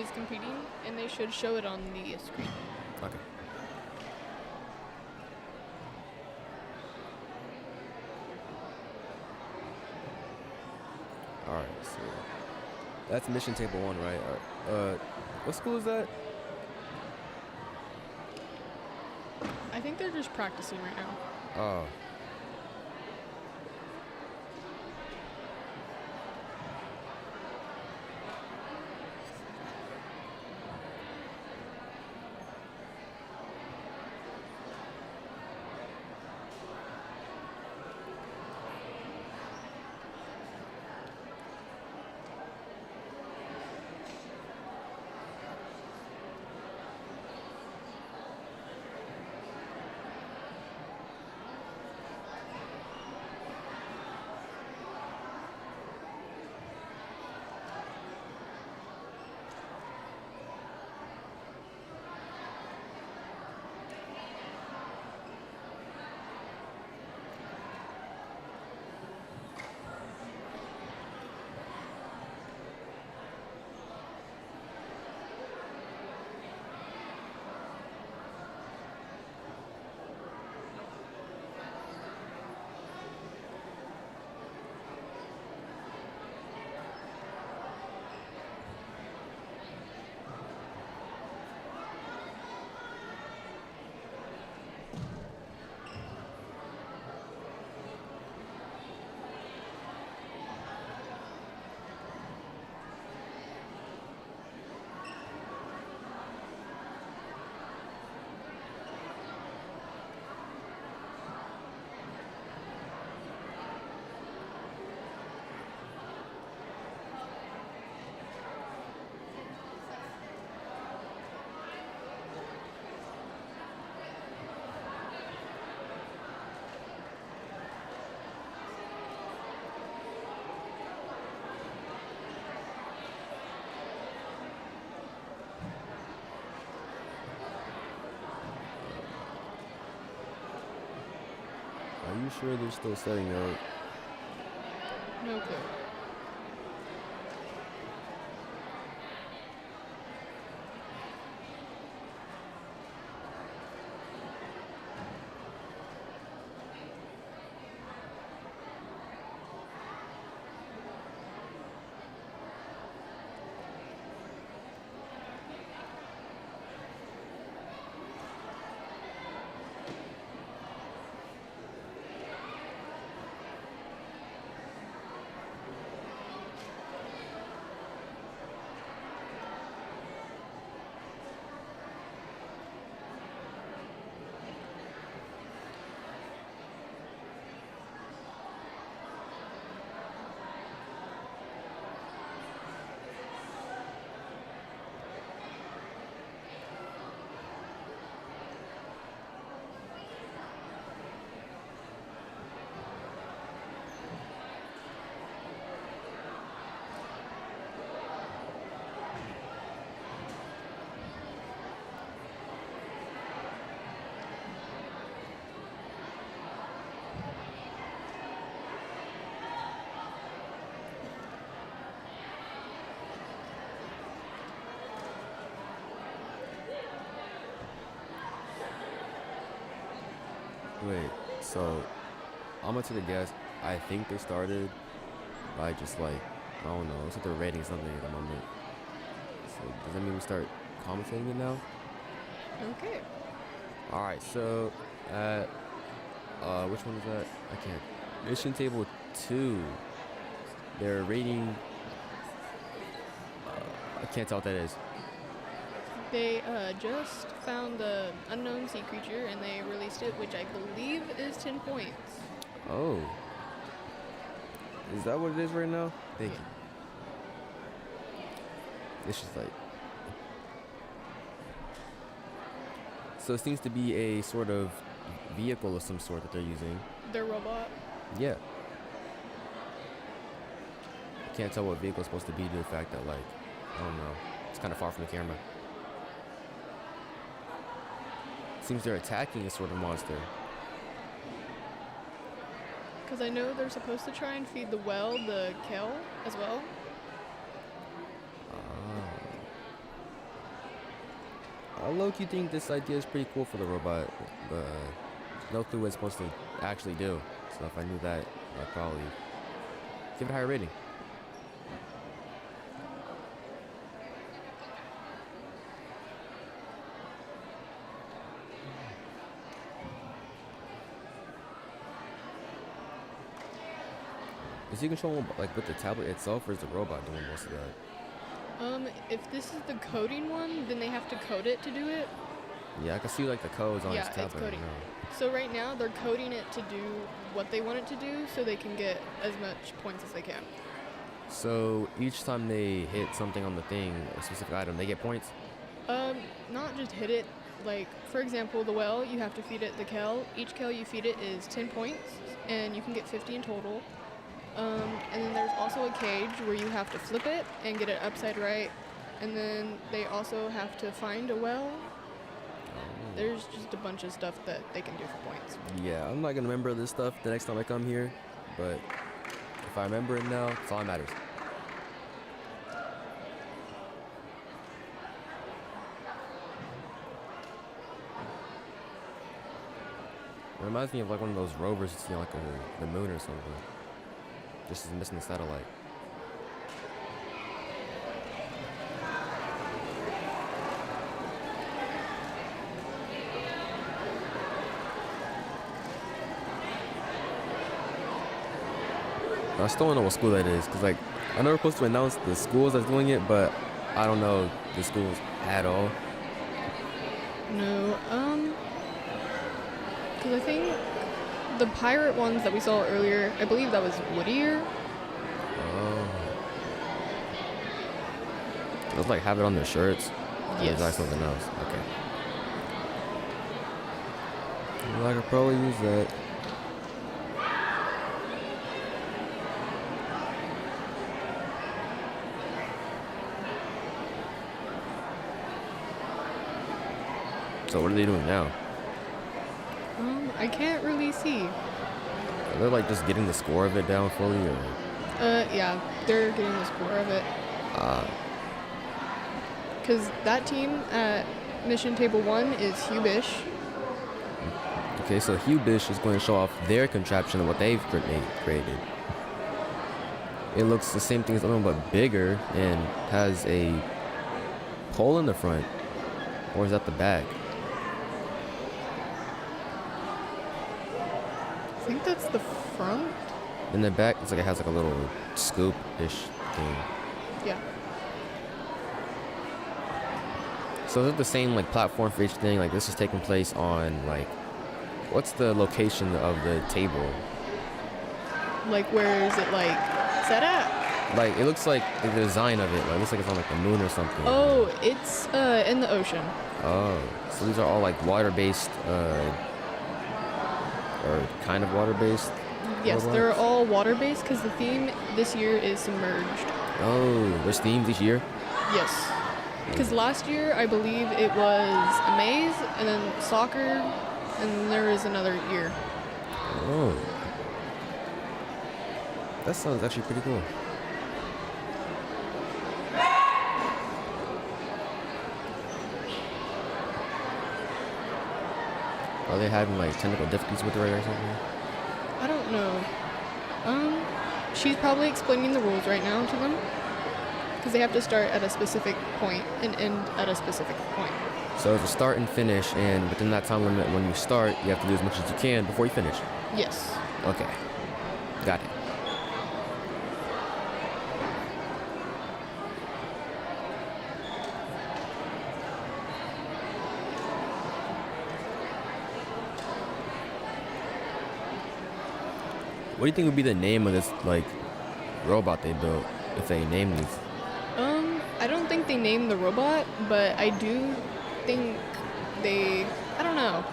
is competing, and they should show it on the screen. Okay. Alright, so that's mission table 1, right? What school is that? I think they're just practicing right now. Oh. Are you sure they're still setting up? No clue. Wait, so I'm gonna take a guess. I think they started by just like, I don't know, it's like they're rating something at the moment. So does that mean we start commentating it now? Okay. Alright, so which one is that? I can't. Mission table 2. They're rating, I can't tell what that is. They just found the unknown sea creature, and they released it, which I believe is 10 points. Oh. Is that what it is right now? Thank you. It's just like, so it seems to be a sort of vehicle of some sort that they're using. Their robot. Yeah. I can't tell what vehicle it's supposed to be due to the fact that, like, I don't know, it's kind of far from the camera. Seems they're attacking a sort of monster. Because I know they're supposed to try and feed the well, the kale, as well. I low-key think this idea is pretty cool for the robot, but no clue what it's supposed to actually do. So if I knew that, I'd probably give it a higher rating. Is he controlling like with the tablet itself, or is the robot doing most of that? If this is the coding one, then they have to code it to do it. Yeah, I can see like the codes on his Yeah, tablet. it's coding. Right now. So right now they're coding it to do what they want it to do, so they can get as much points as they can. So each time they hit something on the thing, a specific item, they get points? Not just hit it. Like, for example, the well, you have to feed it the kale. Each kale you feed it is 10 points, and you can get 50 in total. And then there's also a cage where you have to flip it and get it upside right. And then they also have to find a well. There's just a bunch of stuff that they can do for points. Yeah, I'm not gonna remember this stuff the next time I come here, but if I remember it now, it's all that matters. It reminds me of like one of those rovers you see on like the moon or something. Just is missing the satellite. I still don't know what school that is, because like I know we're supposed to announce the schools that's doing it, but I don't know the schools at all. No, because I think the pirate ones that we saw earlier, I believe that was Whittier. Oh. Those like have it on their shirts. Or Yes. is that something else? Okay. Well, I could probably use that. So what are they doing now? I can't really see. Are they like just getting the score of it down fully, or? Yeah, they're getting the score of it. Because that team at Mission Table 1 is Hubish. Okay, so Hubish is going to show off their contraption of what they've created. It looks the same thing as the other one, but bigger, and has a pole in the front. Or is that the back? I think that's the front. In the back, it's like it has like a little scoop-ish thing. Yeah. So is it the same like platform for each thing? Like this is taking place on like, what's the location of the table? Like, where is it, like, set at? Like it looks like the design of it. Like it looks like it's on like the moon or something. Oh, it's in the ocean. Oh, so these are all like water-based, or kind of water-based. Yes, robots? they're all water-based because the theme this year is submerged. Oh, there's themes each year. Yes. Because last year, I believe it was a maze, and then soccer, and then there was another year. Oh, that sounds actually pretty cool. Are they having like technical difficulties with it or something? I don't know. She's probably explaining the rules right now to them. Because they have to start at a specific point and end at a specific point. So it's a start and finish, and within that time limit, when you start, you have to do as much as you can before you finish. Yes. Okay, got it. What do you think would be the name of this like robot they built if they named these? I don't think they named the robot, but I do think I don't know.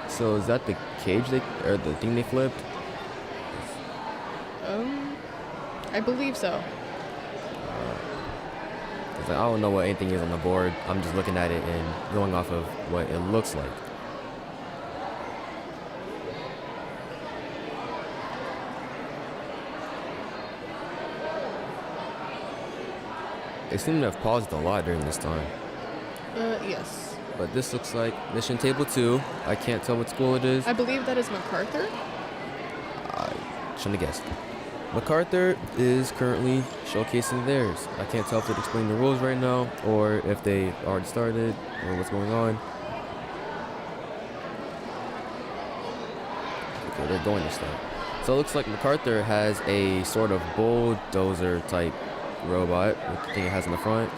So is that the cage or the thing they flipped? I believe so. 'Cause I don't know what anything is on the board. I'm just looking at it and going off of what it looks like. They seem to have paused a lot during this time. Yes. But this looks like Mission Table 2. I can't tell what school it is. I believe that is MacArthur. I shouldn't have guessed. MacArthur is currently showcasing theirs. I can't tell if they're explaining the rules right now, or if they already started, or what's going on. Okay, they're going to start. So it looks like MacArthur has a sort of bulldozer type robot with the thing it has in the front.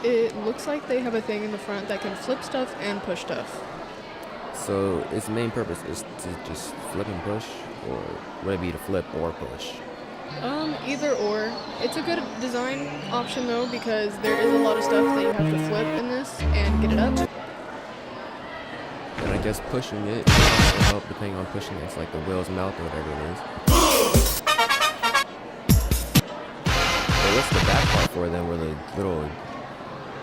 It looks like they have a thing in the front that can flip stuff and push stuff. So its main purpose is to just flip and push, or would it be to flip or push? Either or. It's a good design option though, because there is a lot of stuff that you have to flip in this and get it up. And I guess pushing it will help, depending on pushing it. It's like the wheel's mouth or whatever it is. So what's the back part for then, where the little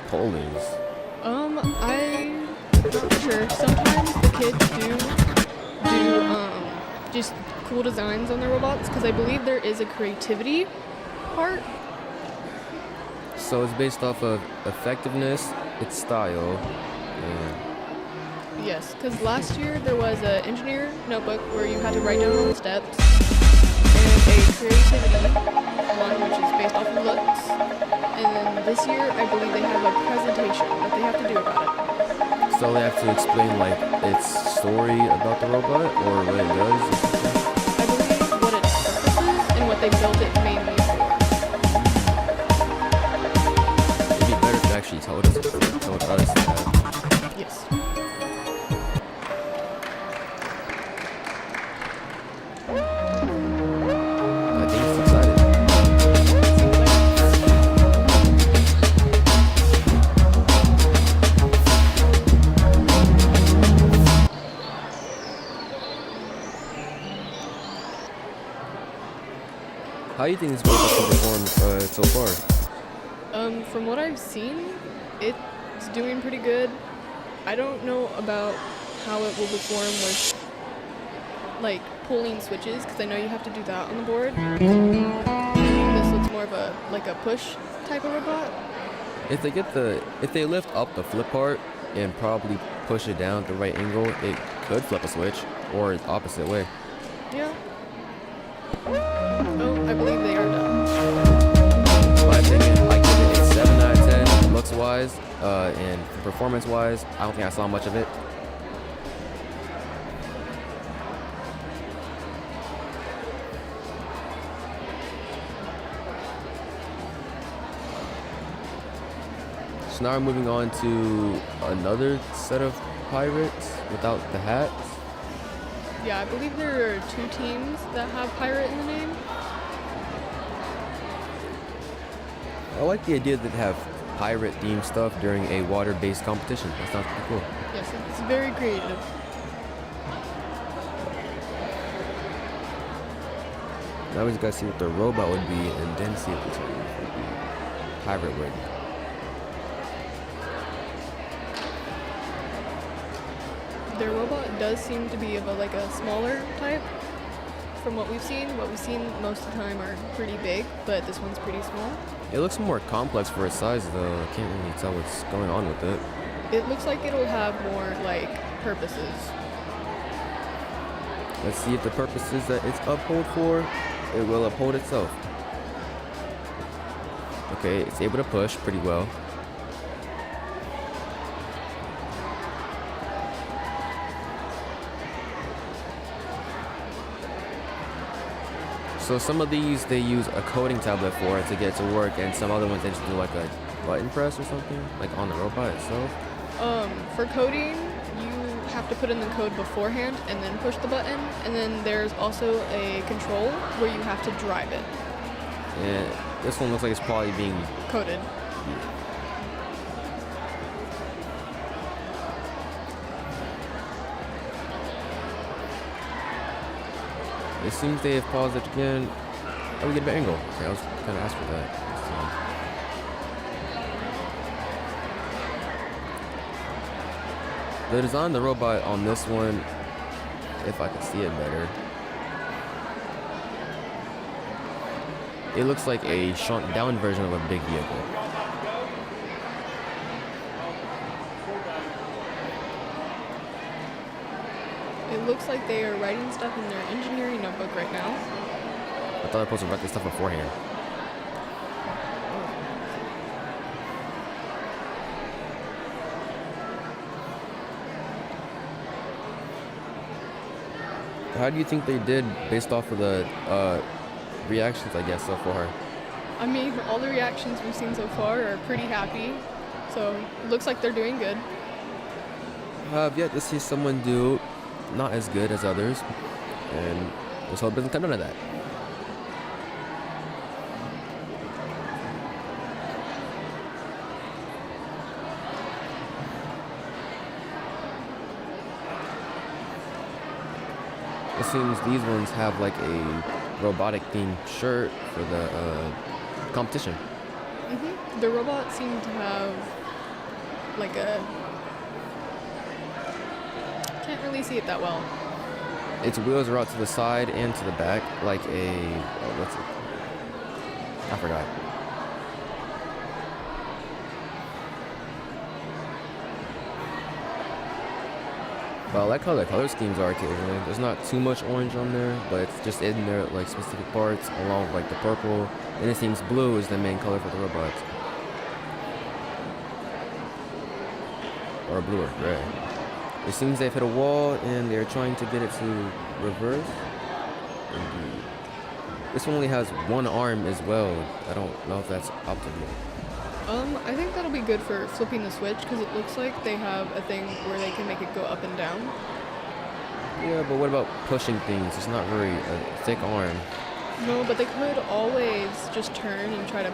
pole is? I'm not sure. Sometimes the kids do just cool designs on their robots, because I believe there is a creativity part. So it's based off of effectiveness, its style, and Yes, because last year there was an engineer notebook where you had to write down all the steps, and a creativity one which is based off of looks. And then this year I believe they have a presentation that they have to do about it. so they have to explain like its story about the robot or what it does. I believe what its purpose is and what they built it mainly for. It'd be better if they actually told us that. Yes. I think it's exciting. How do you think this robot can perform so far? From what I've seen, it's doing pretty good. I don't know about how it will perform with like pulling switches, because I know you have to do that on the board. This looks more of a push type of robot. If they lift up the flip part and probably push it down at the right angle, it could flip a switch, or the opposite way. Yeah. Oh, I believe they are done. In my opinion, I give it a 7 out of 10 looks-wise, and performance-wise, I don't think I saw much of it. So now we're moving on to another set of pirates without the hats. Yeah, I believe there are 2 teams that have pirate in the name. I like the idea that they have pirate-themed stuff during a water-based competition. That sounds pretty cool. Yes, it's very creative. Now we just gotta see what the robot would be, and then see if it's would be pirate worthy. Their robot does seem to be of a smaller type. From what we've seen most of the time are pretty big, but this one's pretty small. It looks more complex for its size, though. I can't really tell what's going on with it. It looks like it'll have more purposes. Let's see if the purposes that it's uphold for, it will uphold itself. Okay, it's able to push pretty well. So some of these they use a coding tablet for to get it to work, and some other ones they just do like a button press or something, like on the robot itself. For coding, you have to put in the code beforehand and then push the button, and then there's also a control where you have to drive it. And this one looks like it's probably being Coded. It seems they have paused it again. Oh, we get a better angle. Okay, I was kind of asked for that. The design of the robot on this one, if I can see it better, It looks like a shrunk down version of a big vehicle. It looks like they are writing stuff in their engineering notebook right now. I thought I was supposed to write this stuff beforehand. How do you think they did based off of the reactions, I guess, so far? I mean, all the reactions we've seen so far are pretty happy, so it looks like they're doing good. I've yet to see someone do not as good as others, and let's hope it doesn't come down to that. It seems these ones have like a robotic themed shirt for the competition. The robots seem to have like a... Can't really see it that well. Its wheels are out to the side and to the back, like a... Oh, what's it? I forgot. But I like how the color schemes are occasionally. There's not too much orange on there, but it's just in there like specific parts, along with like the purple. And it seems blue is the main color for the robots. Or blue or gray. It seems they've hit a wall and they're trying to get it to reverse. Indeed. This one only has one arm as well. I don't know if that's optimal. I think that'll be good for flipping the switch because it looks like they have a thing where they can make it go up and down. Yeah, but what about pushing things? It's not very a thick arm. No, but they could always just turn and try to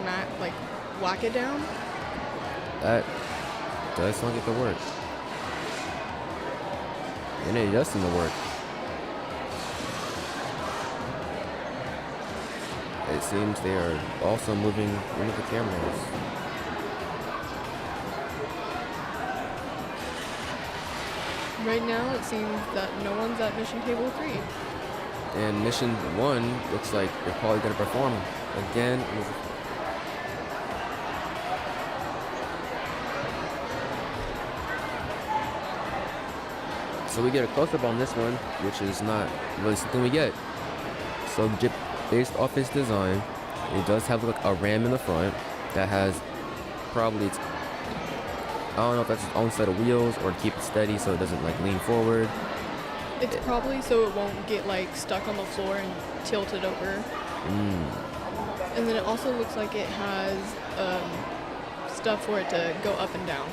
whack it down. That does not get to work. And it does seem to work. It seems they are also moving one of the cameras. Right now, it seems that no one's at mission table 3. And mission 1 looks like they're probably going to perform again. So we get a close-up on this one, which is not really something we get. So based off its design, it does have like a ram in the front that has probably its, I don't know if that's its own set of wheels or to keep it steady so it doesn't like lean forward. It's probably so it won't get like stuck on the floor and tilted over. And then it also looks like it has stuff for it to go up and down.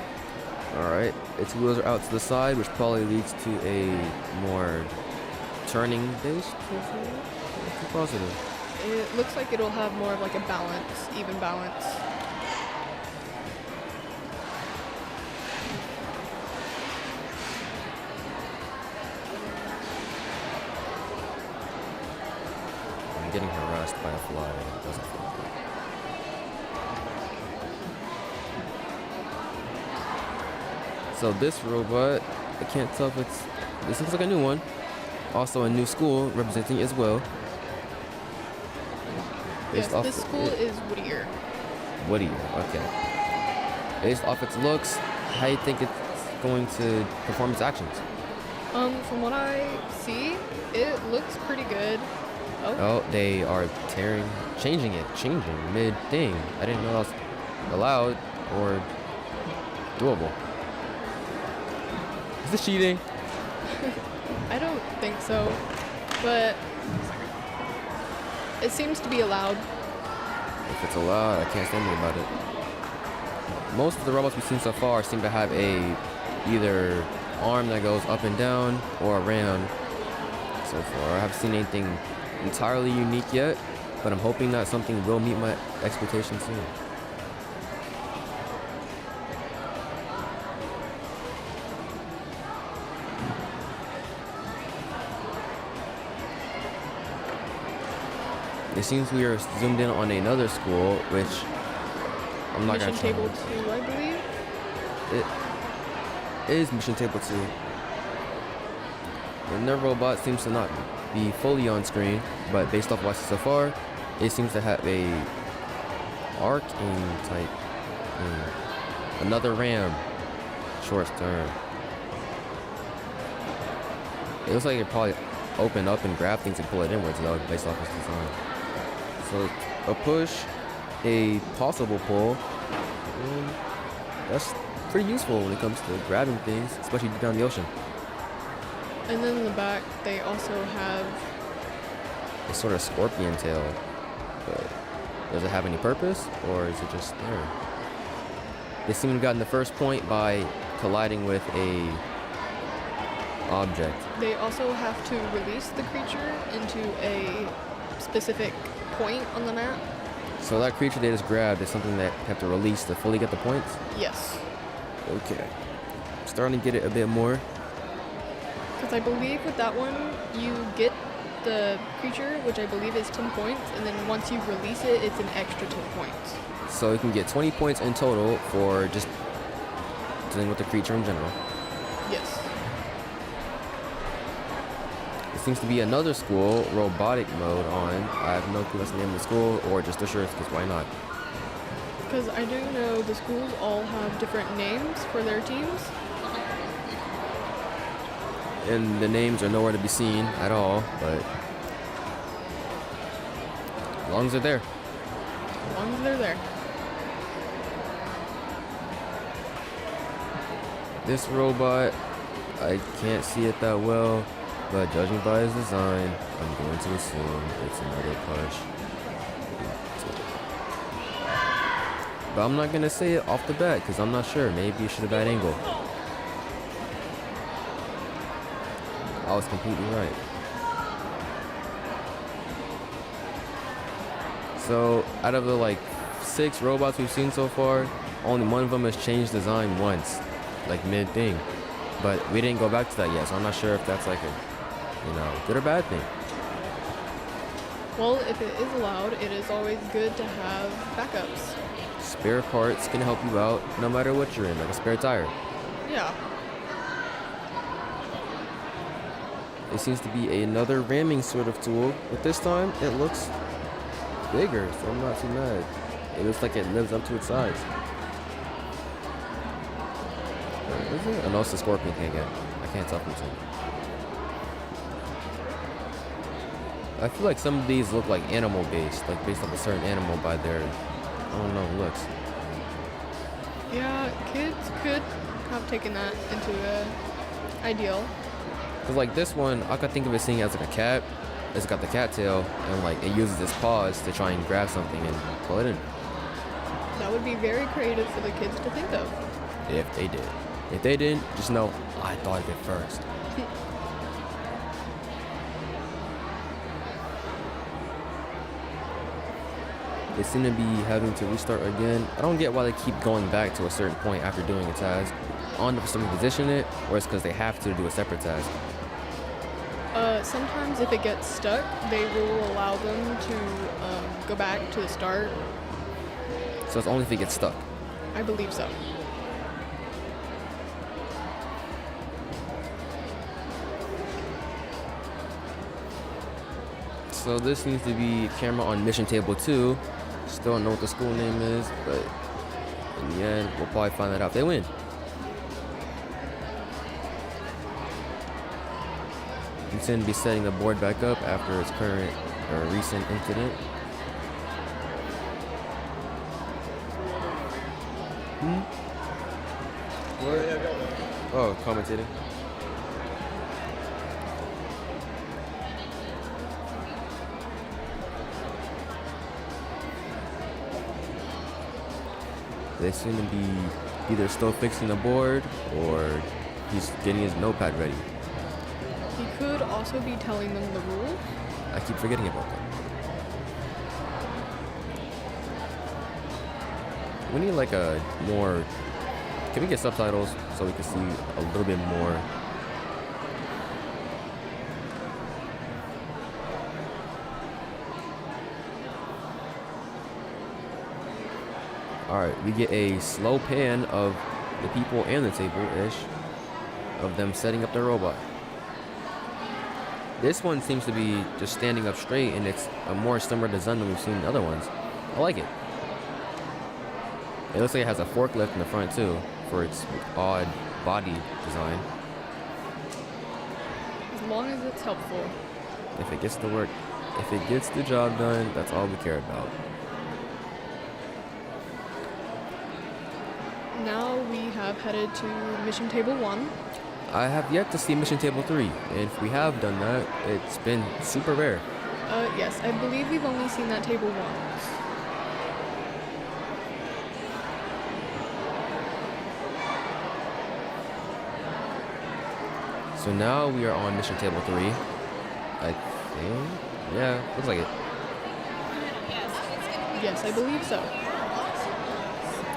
Alright, its wheels are out to the side, which probably leads to a more turning base. Too positive. It looks like it'll have more of like a balance, even balance. I'm getting harassed by a fly. It doesn't feel good. So this robot, I can't tell if this looks like a new one. Also a new school representing as well. Yes, this school is Whittier. Whittier, okay. Based off its looks, how do you think it's going to perform its actions? From what I see, it looks pretty good. Oh, they are changing mid-thing. I didn't know that was allowed or doable. Is this cheating? I don't think so, but it seems to be allowed. If it's allowed, I can't say anything about it. Most of the robots we've seen so far seem to have either arm that goes up and down or a ram so far. I haven't seen anything entirely unique yet, but I'm hoping that something will meet my expectations soon. It seems we are zoomed in on another school, which I'm not going to try. Mission Table 2, I believe. It is Mission Table 2. And their robot seems to not be fully on screen, but based off what I see so far, It seems to have a arcing type thing. Another ram. Short stern. It looks like it probably open up and grab things and pull it inwards though, based off its design. So a push, a possible pull. And that's pretty useful when it comes to grabbing things, especially deep down the ocean. And then in the back, they also have A sort of scorpion tail, but does it have any purpose, or is it just there? They seem to have gotten the first point by colliding with a object. They also have to release the creature into a specific point on the map. So that creature they just grabbed is something that you have to release to fully get the points? Yes. Okay. Starting to get it a bit more. Because I believe with that one, you get the creature, which I believe is 10 points, and then once you release it, it's an extra 10 points. So you can get 20 points in total for just dealing with the creature in general. Yes. It seems to be another school, robotic mode on. I have no clue that's the name of the school, or just the shirts, because why not? Because I do know the schools all have different names for their teams. And the names are nowhere to be seen at all, but as long as they're there. As long as they're there. This robot, I can't see it that well, but judging by its design, I'm going to assume it's another push. But I'm not gonna say it off the bat because I'm not sure. Maybe it should have bad angle. I was completely right. So out of the like 6 robots we've seen so far, only one of them has changed design once, like mid thing. But we didn't go back to that yet, so I'm not sure if that's like a, good or bad thing. Well, if it is allowed, it is always good to have backups. Spare parts can help you out no matter what you're in, like a spare tire. Yeah. It seems to be another ramming sort of tool, but this time it looks bigger, so I'm not too mad. It looks like it lives up to its size. Is it? Oh, no, it's the scorpion thing again. I can't tell from the two. I feel like some of these look like animal based, like based off a certain animal by their, I don't know, looks. Yeah, kids could have taken that into a ideal. Cause like this one, I could think of it seeing as like a cat. It's got the cat tail, and like it uses its paws to try and grab something and pull it in. That would be very creative for the kids to think of. If they did. If they didn't, just know I thought of it first. They seem to be having to restart again. I don't get why they keep going back to a certain point after doing a task. I don't know if somebody position it, or it's because they have to do a separate task. Sometimes if it gets stuck, they will allow them to go back to the start. So it's only if it gets stuck. I believe so. So this seems to be camera on mission table 2. Still don't know what the school name is, but in the end, we'll probably find that out if they win. We seem to be setting the board back up after its current or recent incident. What? Oh, commentating. They seem to be either still fixing the board or he's getting his notepad ready. He could also be telling them the rules. I keep forgetting about that. We need like a more... Can we get subtitles so we can see a little bit more? Alright, we get a slow pan of the people and the table-ish of them setting up their robot. this one seems to be just standing up straight, and it's a more similar design than we've seen in the other ones. I like it. It looks like it has a forklift in the front too for its odd body design. As long as it's helpful. If it gets the job done, that's all we care about. Now we have headed to Mission Table 1. I have yet to see Mission Table 3, and if we have done that, it's been super rare. Yes, I believe we've only seen that table once. So now we are on Mission Table 3. I think. Yeah, looks like it. Yes, I believe so.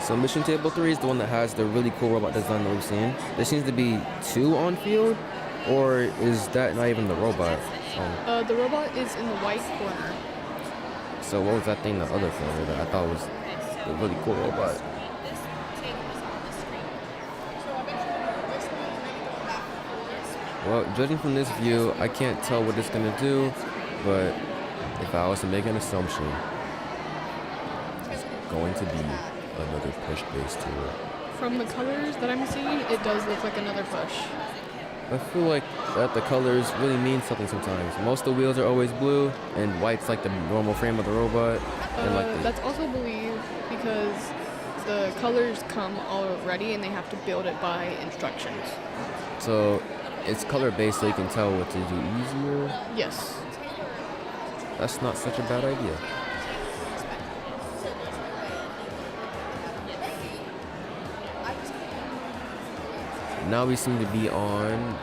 So Mission Table 3 is the one that has the really cool robot design that we've seen. There seems to be 2 on field, or is that not even the robot? The robot is in the white corner. So what was that thing in the other corner that I thought was the really cool robot? Well, judging from this view, I can't tell what it's gonna do, but if I was to make an assumption, it's going to be another push-based tool. From the colors that I'm seeing, it does look like another push. I feel like that the colors really mean something sometimes. Most of the wheels are always blue, and white's like the normal frame of the robot. And That's also believed because the colors come already and they have to build it by instructions. So it's color-based so you can tell what to do easier. Yes. That's not such a bad idea. Now we seem to be on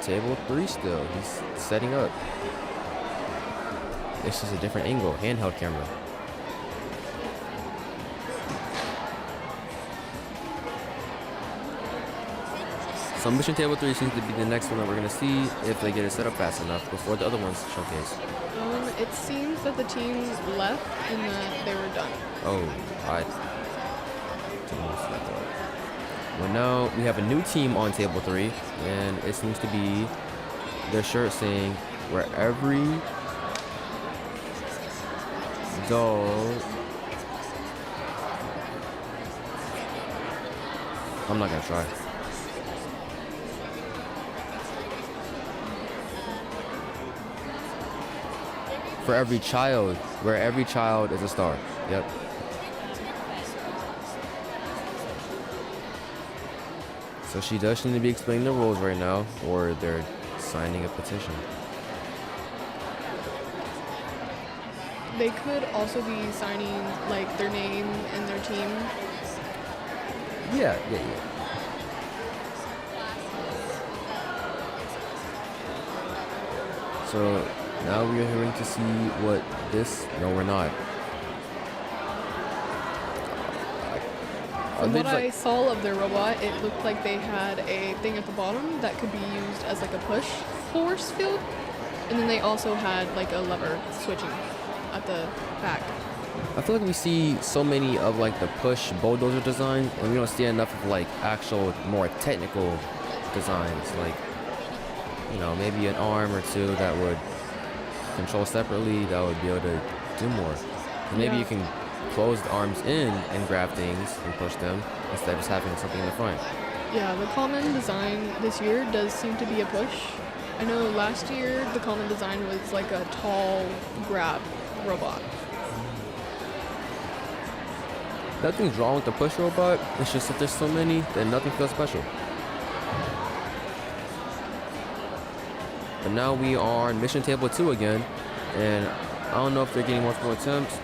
table 3 still. He's setting up. It's just a different angle, handheld camera. So Mission Table 3 seems to be the next one that we're going to see if they get it set up fast enough before the other ones showcase. It seems that the team left and that they were done. Oh, I didn't see that. Well, now we have a new team on table 3, and it seems to be their shirt saying, where every doll... I'm not going to try. For every child, where every child is a star. Yep. So she does seem to be explaining the rules right now, or they're signing a petition. They could also be signing like their name and their team. Yeah. So now we are hearing to see what this. No, we're not. From what I saw of their robot, it looked like they had a thing at the bottom that could be used as like a push force field. And then they also had like a lever switching at the back. I feel like we see so many of like the push bulldozer designs, and we don't see enough of like actual more technical designs. Like, you know, maybe an arm or two that would control separately that would be able to do more. And maybe you can close the arms in and grab things and push them instead of just having something in the front. Yeah, the common design this year does seem to be a push. I know last year the common design was like a tall grab robot. Nothing's wrong with the push robot. It's just that there's so many that nothing feels special. But now we are on Mission Table 2 again, and I don't know if they're getting multiple attempts,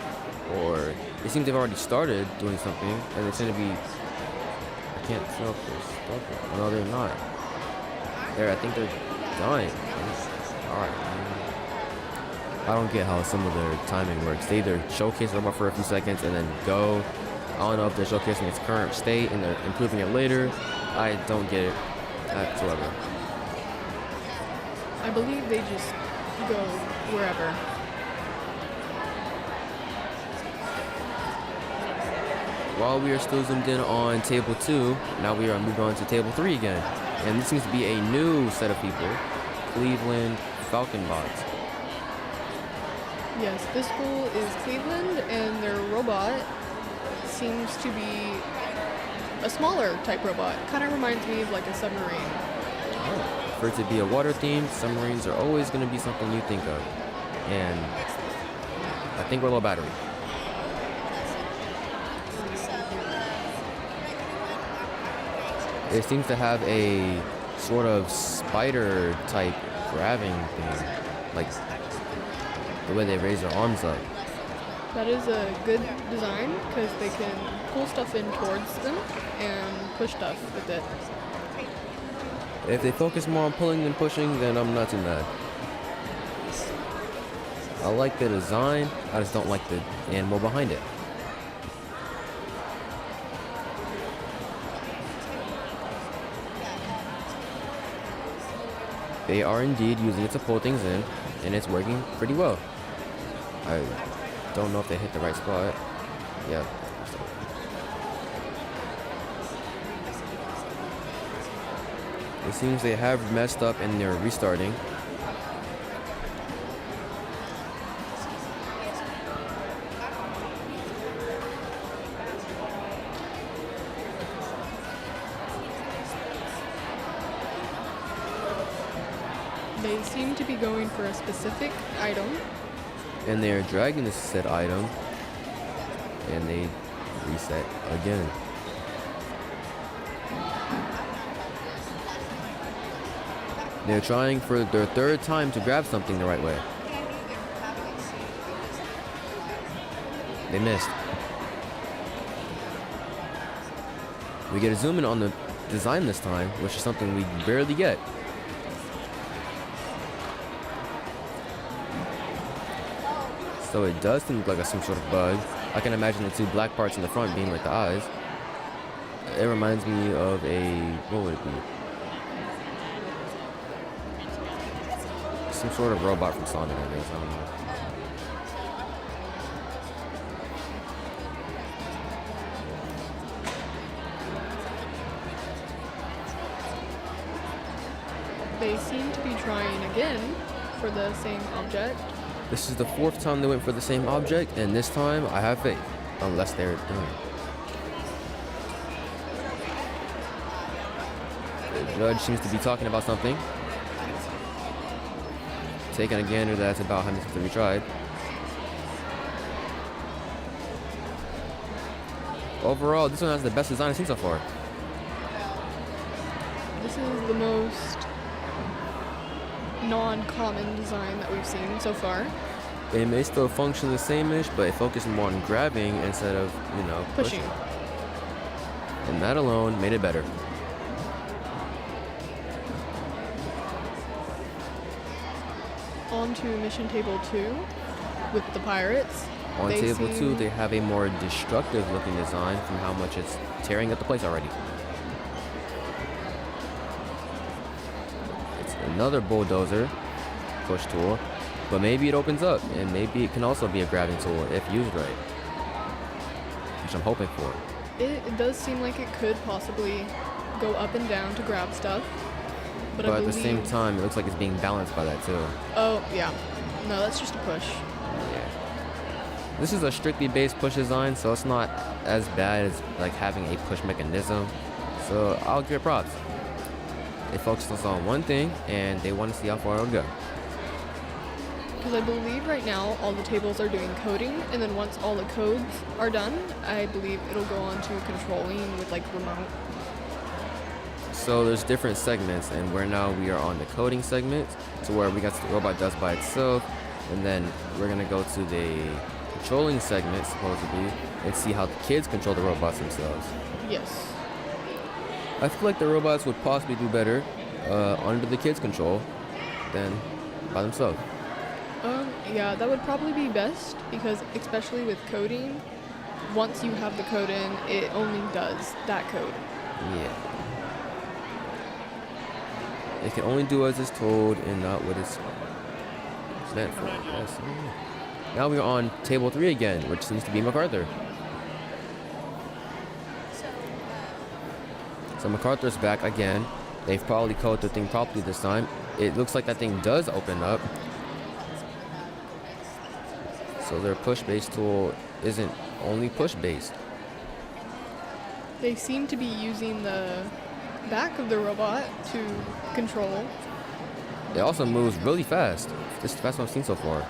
or it seems they've already started doing something, and they seem to be. I can't tell if they're stuck. No, they're not. I think they're done. Alright. I don't get how some of their timing works. They either showcase the robot for a few seconds and then go. I don't know if they're showcasing its current state and they're improving it later. I don't get it whatsoever. I believe they just go wherever. While we are still zoomed in on table 2, now we are moved on to table 3 again. And this seems to be a new set of people. Cleveland Falcon bots. Yes, this school is Cleveland, and their robot seems to be a smaller type robot. Kind of reminds me of like a submarine. Oh. For it to be a water theme, submarines are always going to be something you think of. And I think we're low battery. It seems to have a sort of spider type grabbing thing, like the way they raise their arms up. That is a good design because they can pull stuff in towards them and push stuff with it. If they focus more on pulling than pushing, then I'm not too mad. I like the design, I just don't like the animal behind it. They are indeed using it to pull things in, and it's working pretty well. I don't know if they hit the right spot. Yeah. It seems they have messed up and they're restarting. They seem to be going for a specific item. And they're dragging this said item. And they reset again. They're trying for their third time to grab something the right way. They missed. We get a zoom in on the design this time, which is something we barely get. So it does seem like some sort of bug. I can imagine the two black parts in the front being like the eyes. It reminds me of a, what would it be? Some sort of robot from Sonic, I guess. I don't know. They seem to be trying again for the same object. This is the fourth time they went for the same object, and this time I have faith, unless they're done. The judge seems to be talking about something. Taking a gander, that's about how many times we tried. Overall, this one has the best design I've seen so far. This is the most non-common design that we've seen so far. It may still function the same-ish, but it focuses more on grabbing instead of, pushing. And that alone made it better. On to mission table 2 with the pirates. On table 2, they have a more destructive looking design from how much it's tearing up the place already. It's another bulldozer push tool, but maybe it opens up, and maybe it can also be a grabbing tool if used right, which I'm hoping for. It does seem like it could possibly go up and down to grab stuff. But at the same time, it looks like it's being balanced by that too. Oh, yeah. No, that's just a push. Yeah. This is a strictly based push design, so it's not as bad as like having a push mechanism. So I'll give it props. They focused on one thing, and they want to see how far it'll go. Because I believe right now all the tables are doing coding, and then once all the codes are done, I believe it'll go on to controlling with like remote. So there's different segments, and we are on the coding segment, to where we got the robot does by itself, and then we're gonna go to the controlling segment supposedly and see how the kids control the robots themselves. Yes. I feel like the robots would possibly do better under the kids' control than by themselves. Yeah, that would probably be best, because especially with coding, once you have the code in, it only does that code. Yeah. It can only do as it's told and not what it's meant for. Yes. Now we're on table 3 again, which seems to be MacArthur. So MacArthur's back again. They've probably coded the thing properly this time. It looks like that thing does open up. So their push-based tool isn't only push-based. They seem to be using the back of the robot to control. It also moves really fast. This is the fastest one I've seen so far.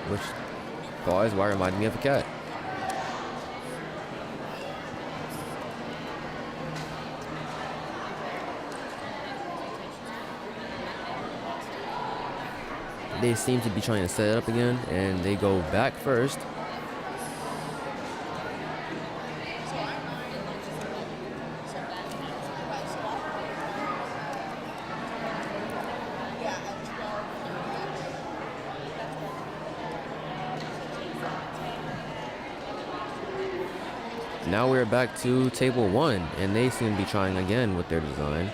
Which probably is why it reminded me of a cat. They seem to be trying to set it up again, and they go back first. Now we're back to table 1, and they seem to be trying again with their design.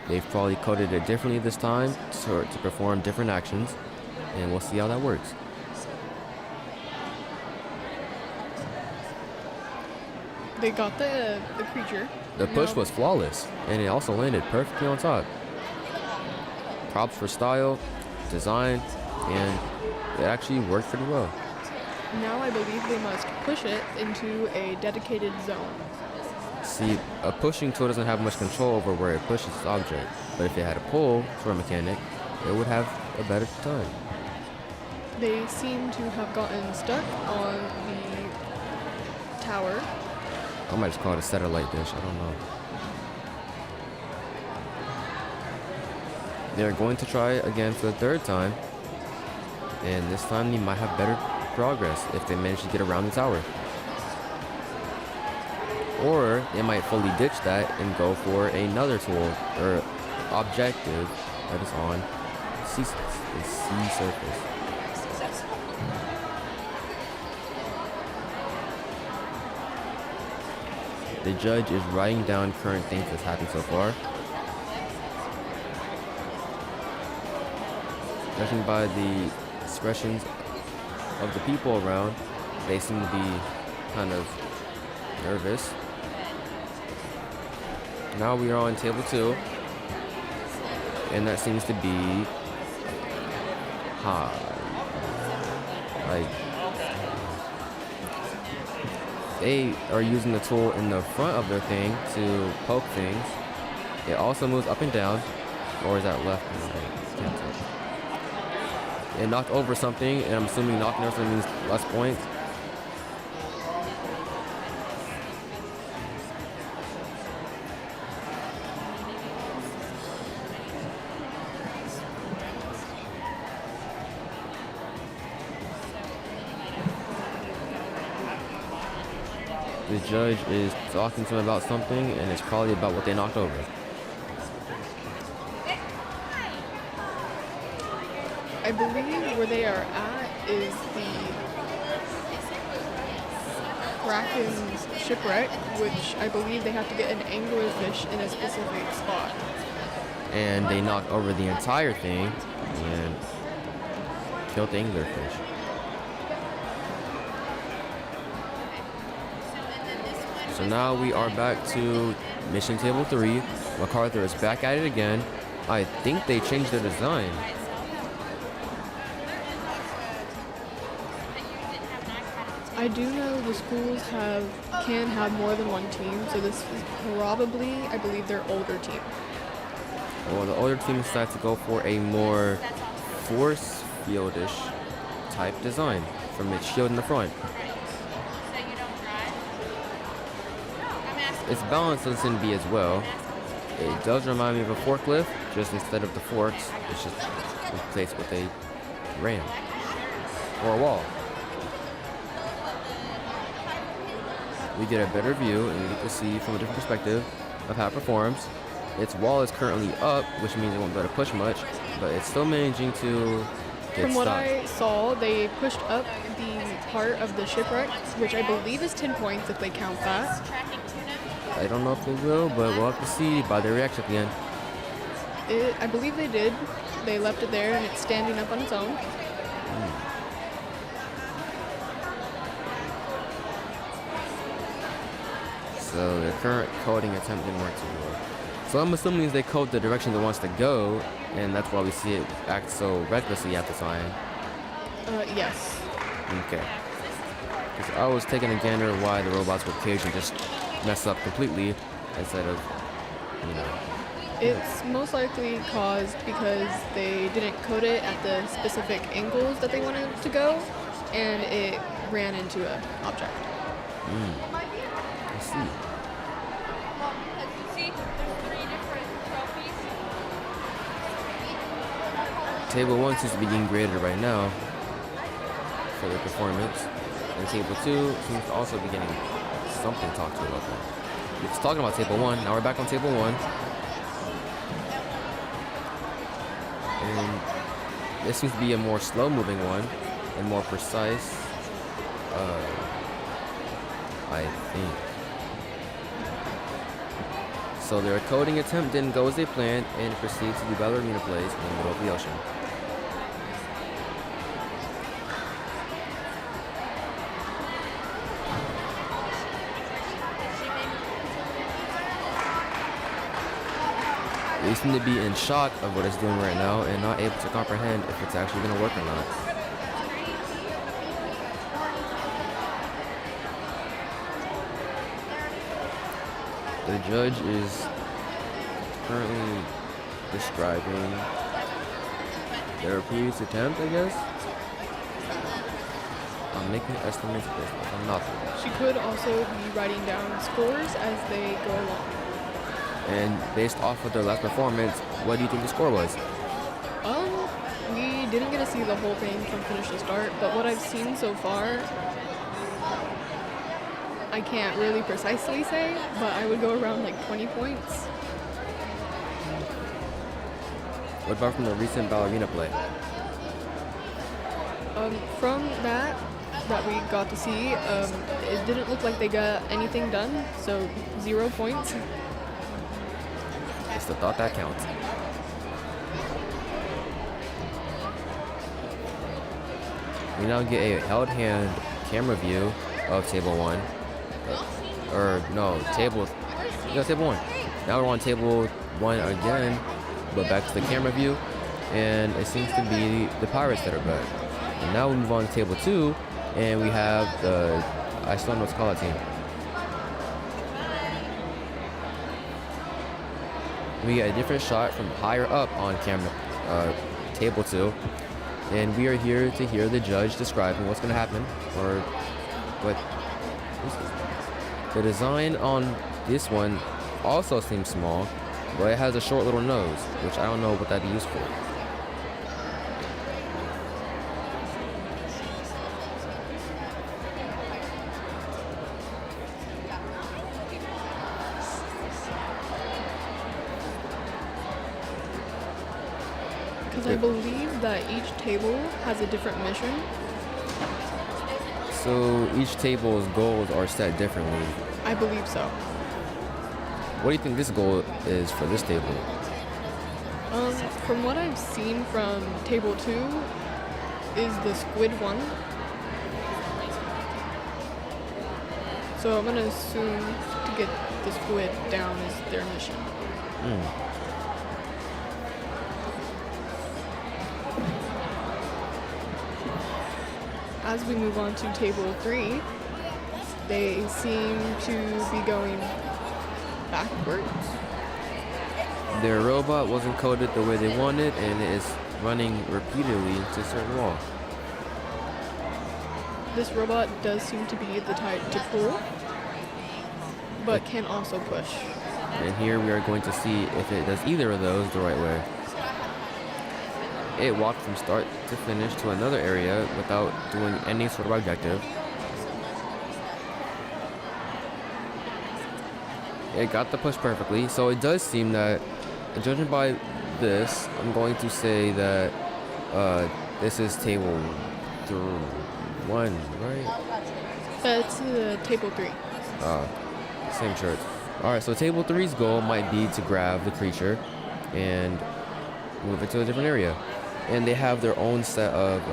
They've probably coded it differently this time to perform different actions, and we'll see how that works. They got the creature. The push was flawless, and it also landed perfectly on top. Props for style, design, and it actually worked pretty well. Now I believe they must push it into a dedicated zone. See, a pushing tool doesn't have much control over where it pushes its object, but if it had a pull for a mechanic, it would have a better time. They seem to have gotten stuck on the tower. I might just call it a satellite dish, I don't know. They're going to try again for the third time, and this time they might have better progress if they manage to get around the tower. Or they might fully ditch that and go for another tool or objective that is on the sea surface. The judge is writing down current things that's happened so far. Judging by the expressions of the people around, they seem to be kind of nervous. Now we are on table 2, and that seems to be like they are using the tool in the front of their thing to poke things. It also moves up and down, or is that left and right? Can't tell. It knocked over something, and I'm assuming knocking over something means less points. The judge is talking to them about something, and it's probably about what they knocked over. I believe where they are at is the Kraken's shipwreck, which I believe they have to get an anglerfish in a specific spot. And they knocked over the entire thing and killed the anglerfish. So now we are back to mission table 3. MacArthur is back at it again. I think they changed their design. I do know the schools can have more than one team, so this is probably, I believe, their older team. Well, the older team decided to go for a more force field-ish type design from its shield in the front. Its balance looks to be as well. It does remind me of a forklift, just instead of the forks, it's just replaced with a ram or a wall. We get a better view, and we get to see from a different perspective of how it performs. Its wall is currently up, which means it won't be able to push much, but it's still managing to get From what stopped. I saw, they pushed up the part of the shipwreck, which I believe is 10 points if they count that. I don't know if they will, but we'll have to see by their reaction at the end. I believe they did. They left it there, and it's standing up on its own. So the current coding attempt didn't work too well. So I'm assuming they code the direction it wants to go, and that's why we see it act so recklessly at the time. Yes. Okay. Because I was taking a gander why the robots would cage and just mess up completely instead of, you know. It's most likely caused because they didn't code it at the specific angles that they wanted it to go, and it ran into an object. I see. Table 1 seems to be getting graded right now for their performance. And Table 2 seems to also be getting something talked to about that. We're just talking about Table 1. Now we're back on Table 1. And this seems to be a more slow-moving one and more precise, I think. So their coding attempt didn't go as they planned, and it proceeds to do ballerina plays in the middle of the ocean. They seem to be in shock of what it's doing right now and not able to comprehend if it's actually going to work or not. The judge is currently describing their previous attempt, I guess. I'm making estimates based on nothing. She could also be writing down scores as they go along. And based off of their last performance, what do you think the score was? We didn't get to see the whole thing from finish to start, but what I've seen so far, I can't really precisely say, but I would go around like 20 points. What about from the recent ballerina play? From that we got to see, it didn't look like they got anything done, so 0 points. It's the thought that counts. We now get a held hand camera view of Table 1. Table 1. Now we're on Table 1 again, but back to the camera view, and it seems to be the pirates that are back. And now we move on to Table 2, and we have the, I still don't know what to call that team. We get a different shot from higher up on camera, Table 2, and we are here to hear the judge describing what's going to happen, or what. The design on this one also seems small, but it has a short little nose, which I don't know what that'd be used for. Because I believe that each table has a different mission. So each table's goals are set differently. I believe so. What do you think this goal is for this table? From what I've seen from Table 2 is the squid one. So I'm going to assume to get the squid down is their mission. As we move on to Table 3, they seem to be going backwards. Their robot wasn't coded the way they wanted, and it is running repeatedly into a certain wall. This robot does seem to be the type to pull, but can also push. And here we are going to see if it does either of those the right way. It walked from start to finish to another area without doing any sort of objective. It got the push perfectly, so it does seem that, judging by this, I'm going to say that this is Table 1, right? That's Table 3. Same chart. Alright, so Table 3's goal might be to grab the creature and move it to a different area. And they have their own set of,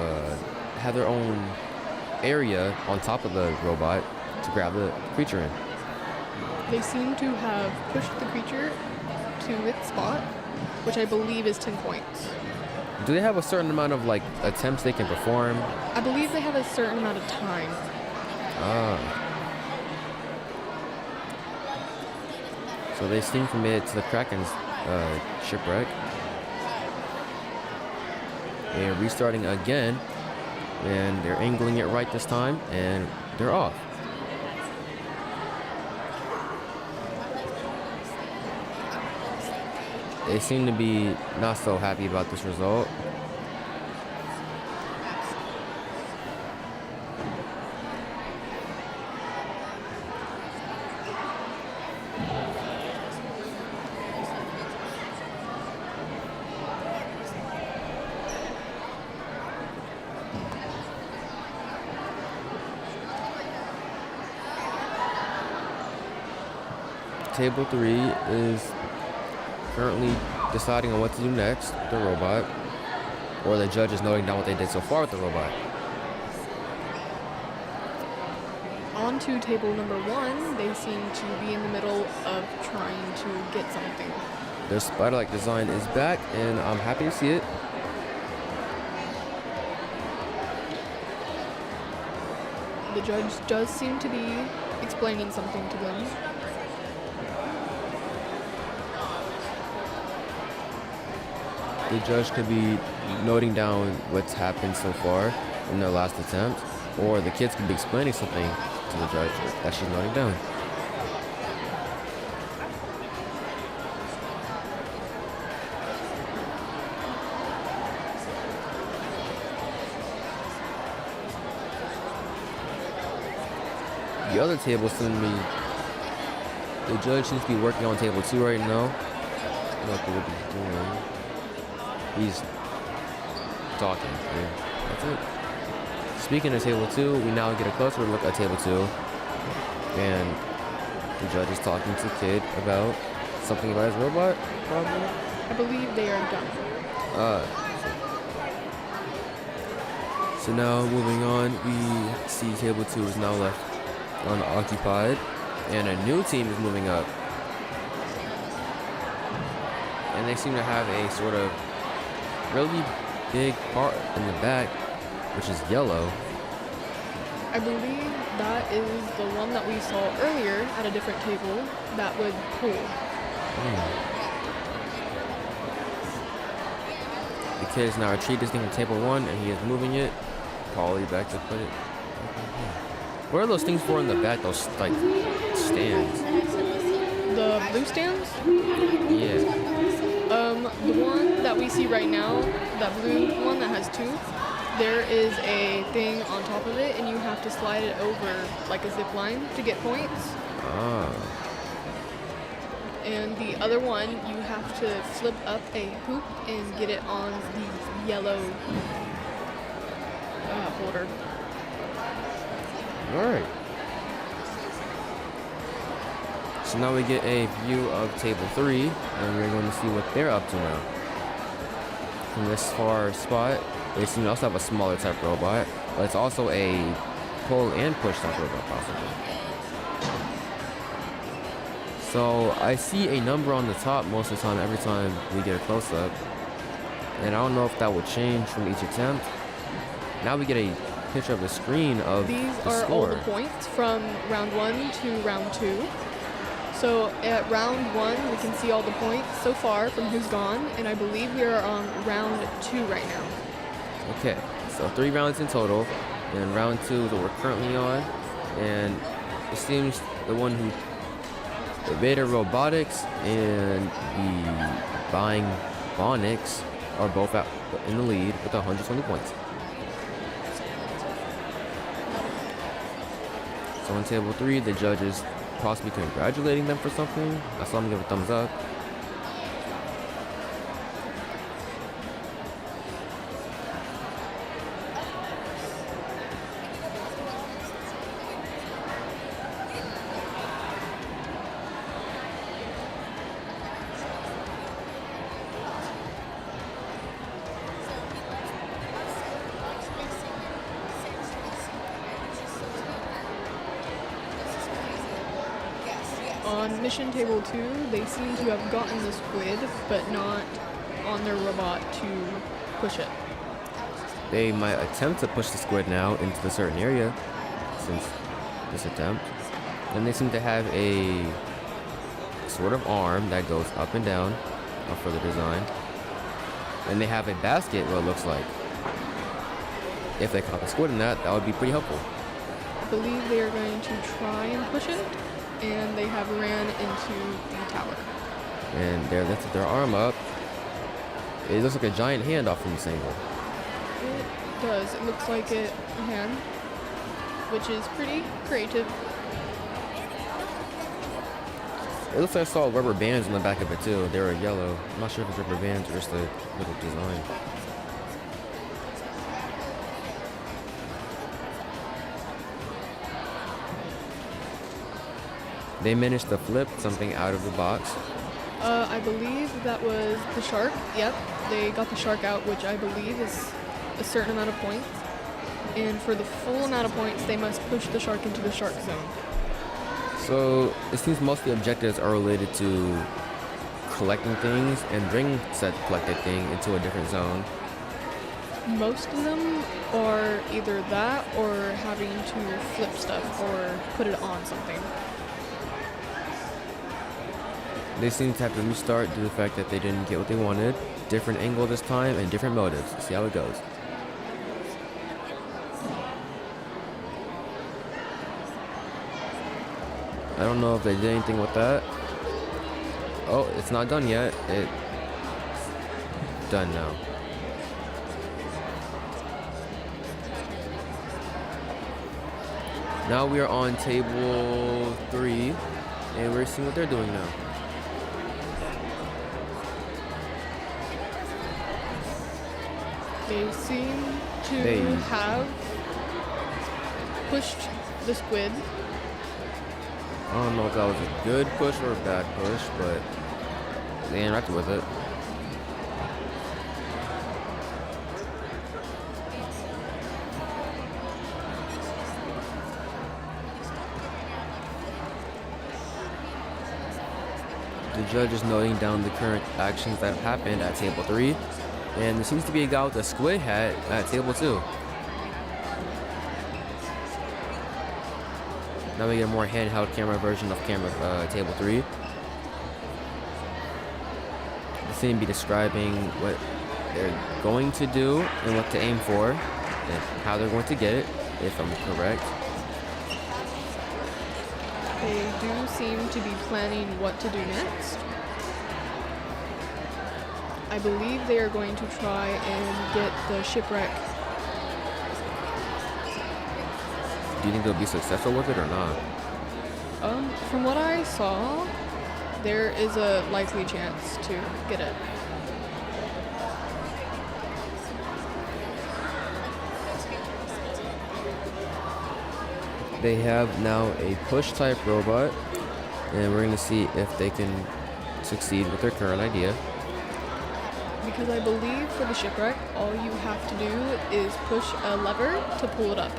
area on top of the robot to grab the creature in. They seem to have pushed the creature to its spot, which I believe is 10 points. Do they have a certain amount of like attempts they can perform? I believe they have a certain amount of time. So they seem committed to the Kraken's shipwreck. They're restarting again, and they're angling it right this time, and they're off. They seem to be not so happy about this result. Table 3 is currently deciding on what to do next with the robot, or the judge is noting down what they did so far with the robot. On to table number 1, they seem to be in the middle of trying to get something. Their spider-like design is back, and I'm happy to see it. The judge does seem to be explaining something to them. The judge could be noting down what's happened so far in their last attempt, or the kids could be explaining something to the judge that she's noting down. The other table seems to be, the judge seems to be working on table 2 right now. I don't know what they would be doing. He's talking. Yeah, that's it. Speaking of table 2, we now get a closer look at table 2. And the judge is talking to the kid about something about his robot, probably. I believe they are done. So now moving on, we see table 2 is now left unoccupied, and a new team is moving up. And they seem to have a sort of really big part in the back, which is yellow. I believe that is the one that we saw earlier at a different table that would pull. The kid is now retrieved this thing from table 1, and he is moving it probably back to put it. What are those things for in the back? Those like stands? The blue stands? Yeah. The one that we see right now, that blue one that has 2, there is a thing on top of it, and you have to slide it over like a zip line to get points. And the other one, you have to flip up a hoop and get it on the yellow holder. Alright. So now we get a view of table 3, and we're going to see what they're up to now. From this far spot, they seem to also have a smaller type robot, but it's also a pull and push type robot possibly. So I see a number on the top most of the time every time we get a close-up, and I don't know if that would change from each attempt. Now we get a picture of the screen of These the are score. all the points from round 1 to round 2. So at round 1, we can see all the points so far from who's gone, and I believe we are on round 2 right now. Okay, so 3 rounds in total, and round 2 that we're currently on, and it seems the one who, the Vader Robotics and the Buying Bonics are both out in the lead with 120 points. So on table 3, the judges possibly congratulating them for something. I saw them give a thumbs up. on mission table 2, they seem to have gotten the squid, but not on their robot to push it. They might attempt to push the squid now into a certain area since this attempt. And they seem to have a sort of arm that goes up and down for the design. And they have a basket, what it looks like. If they caught the squid in that, that would be pretty helpful. I believe they are going to try and push it, and they have ran into the tower. And they lifted their arm up. It looks like a giant hand off from this angle. It does. It looks like a hand, which is pretty creative. It looks like I saw rubber bands on the back of it too. They were yellow. I'm not sure if it's rubber bands or just a little design. They managed to flip something out of the box. I believe that was the shark. Yep, they got the shark out, which I believe is a certain amount of points. And for the full amount of points, they must push the shark into the shark zone. So it seems most of the objectives are related to collecting things and bring said collected thing into a different zone. Most of them are either that or having to flip stuff or put it on something. They seem to have to restart due to the fact that they didn't get what they wanted. Different angle this time and different motives. See how it goes. I don't know if they did anything with that. Oh, it's not done yet. It's done now. Now we are on table 3, and we're seeing what they're doing now. They seem to have pushed the squid. I don't know if that was a good push or a bad push, but they interacted with it. The judge is noting down the current actions that have happened at table 3, and there seems to be a guy with a squid hat at table 2. Now we get a more handheld camera version of table 3. They seem to be describing what they're going to do and what to aim for and how they're going to get it, if I'm correct. They do seem to be planning what to do next. I believe they are going to try and get the shipwreck. Do you think they'll be successful with it or not? From what I saw, there is a likely chance to get it. They have now a push type robot, and we're going to see if they can succeed with their current idea. Because I believe for the shipwreck, all you have to do is push a lever to pull it up.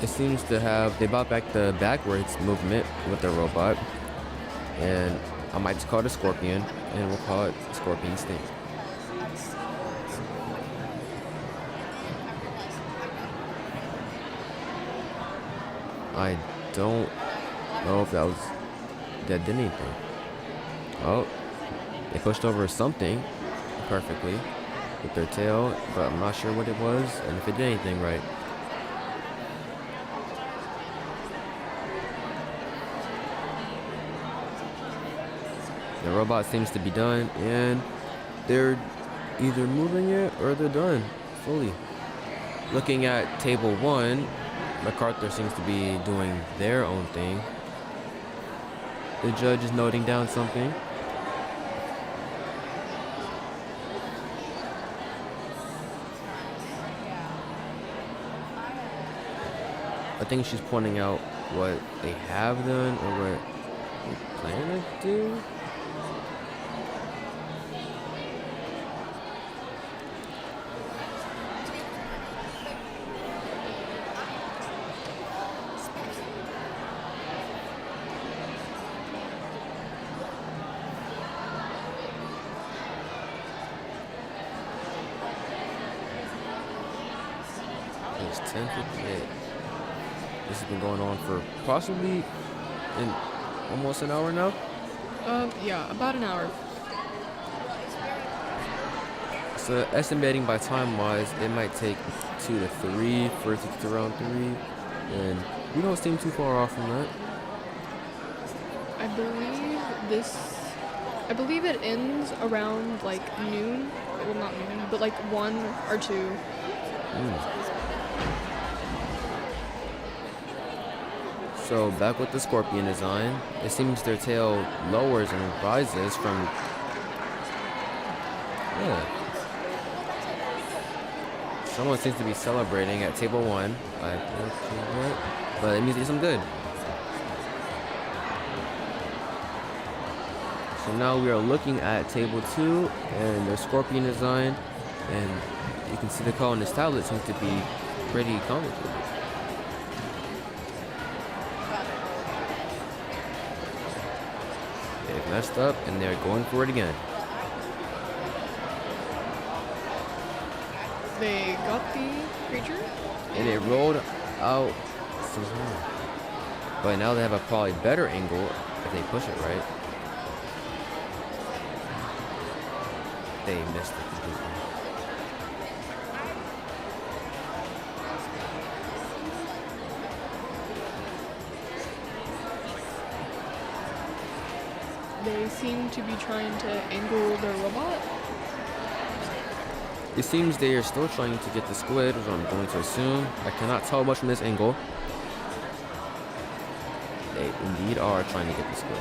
It seems to have, they brought back the backwards movement with the robot, and I might just call it a scorpion, and we'll call it Scorpion Sting. I don't know if that did anything. Oh, they pushed over something perfectly with their tail, but I'm not sure what it was and if it did anything right. The robot seems to be done, and they're either moving it or they're done fully. Looking at table 1, MacArthur seems to be doing their own thing. The judge is noting down something. I think she's pointing out what they have done or what they plan to do. It's 10:58. This has been going on for possibly in almost an hour now. Yeah, about an hour. So estimating by time-wise, it might take 2 to 3 for it to get to round 3, and we don't seem too far off from that. I believe this. I believe it ends around like noon. Well, not noon, but like 1 or 2. So back with the scorpion design, it seems their tail lowers and rises from. Yeah. Someone seems to be celebrating at table 1. But it means they do some good. So now we are looking at table 2 and their scorpion design, and you can see the color on this tablet seems to be pretty complicated. They've messed up and they're going for it again. They got the creature. And it rolled out. But now they have a probably better angle if they push it right. They missed it completely. They seem to be trying to angle their robot. It seems they are still trying to get the squid, which I'm going to assume. I cannot tell much from this angle. They indeed are trying to get the squid.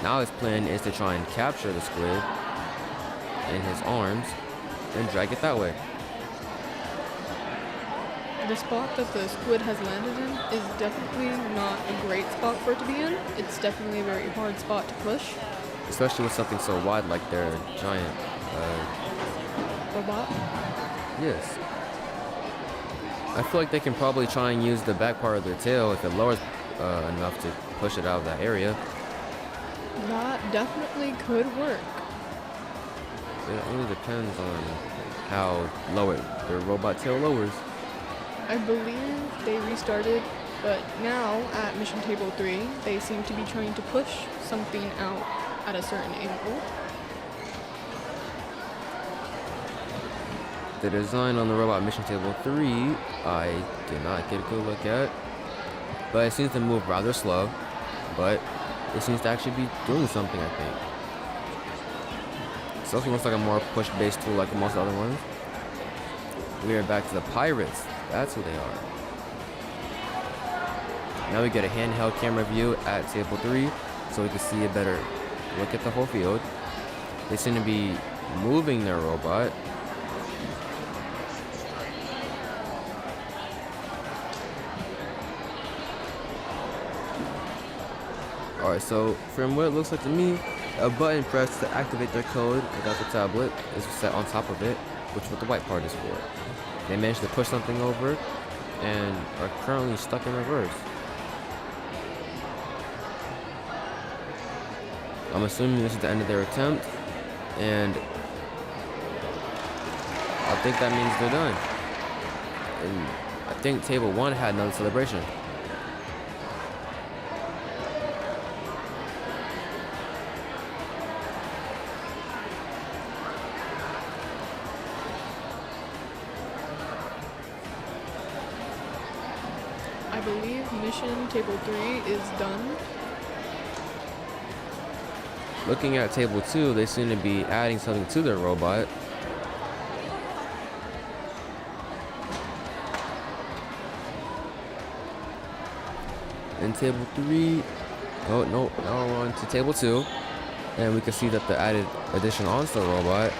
Now his plan is to try and capture the squid in his arms and drag it that way. The spot that the squid has landed in is definitely not a great spot for it to be in. It's definitely a very hard spot to push. Especially with something so wide like their giant Robot. Yes. I feel like they can probably try and use the back part of their tail if it lowers enough to push it out of that area. That definitely could work. It only depends on how low their robot tail lowers. I believe they restarted, but now at mission table 3, they seem to be trying to push something out at a certain angle. The design on the robot mission table 3, I did not get a good look at, but it seems to move rather slow, but it seems to actually be doing something, I think. It also looks like a more push-based tool like most other ones. We are back to the pirates. That's who they are. Now we get a handheld camera view at table 3, so we can see a better look at the whole field. They seem to be moving their robot. Alright, so from what it looks like to me, a button pressed to activate their code without the tablet is set on top of it, which is what the white part is for. They managed to push something over and are currently stuck in reverse. I'm assuming this is the end of their attempt, and I think that means they're done. And I think table 1 had another celebration. I believe mission table 3 is done. Looking at table 2, they seem to be adding something to their robot. In table 3, oh no, now we're on to table 2, and we can see that the added addition onto the robot,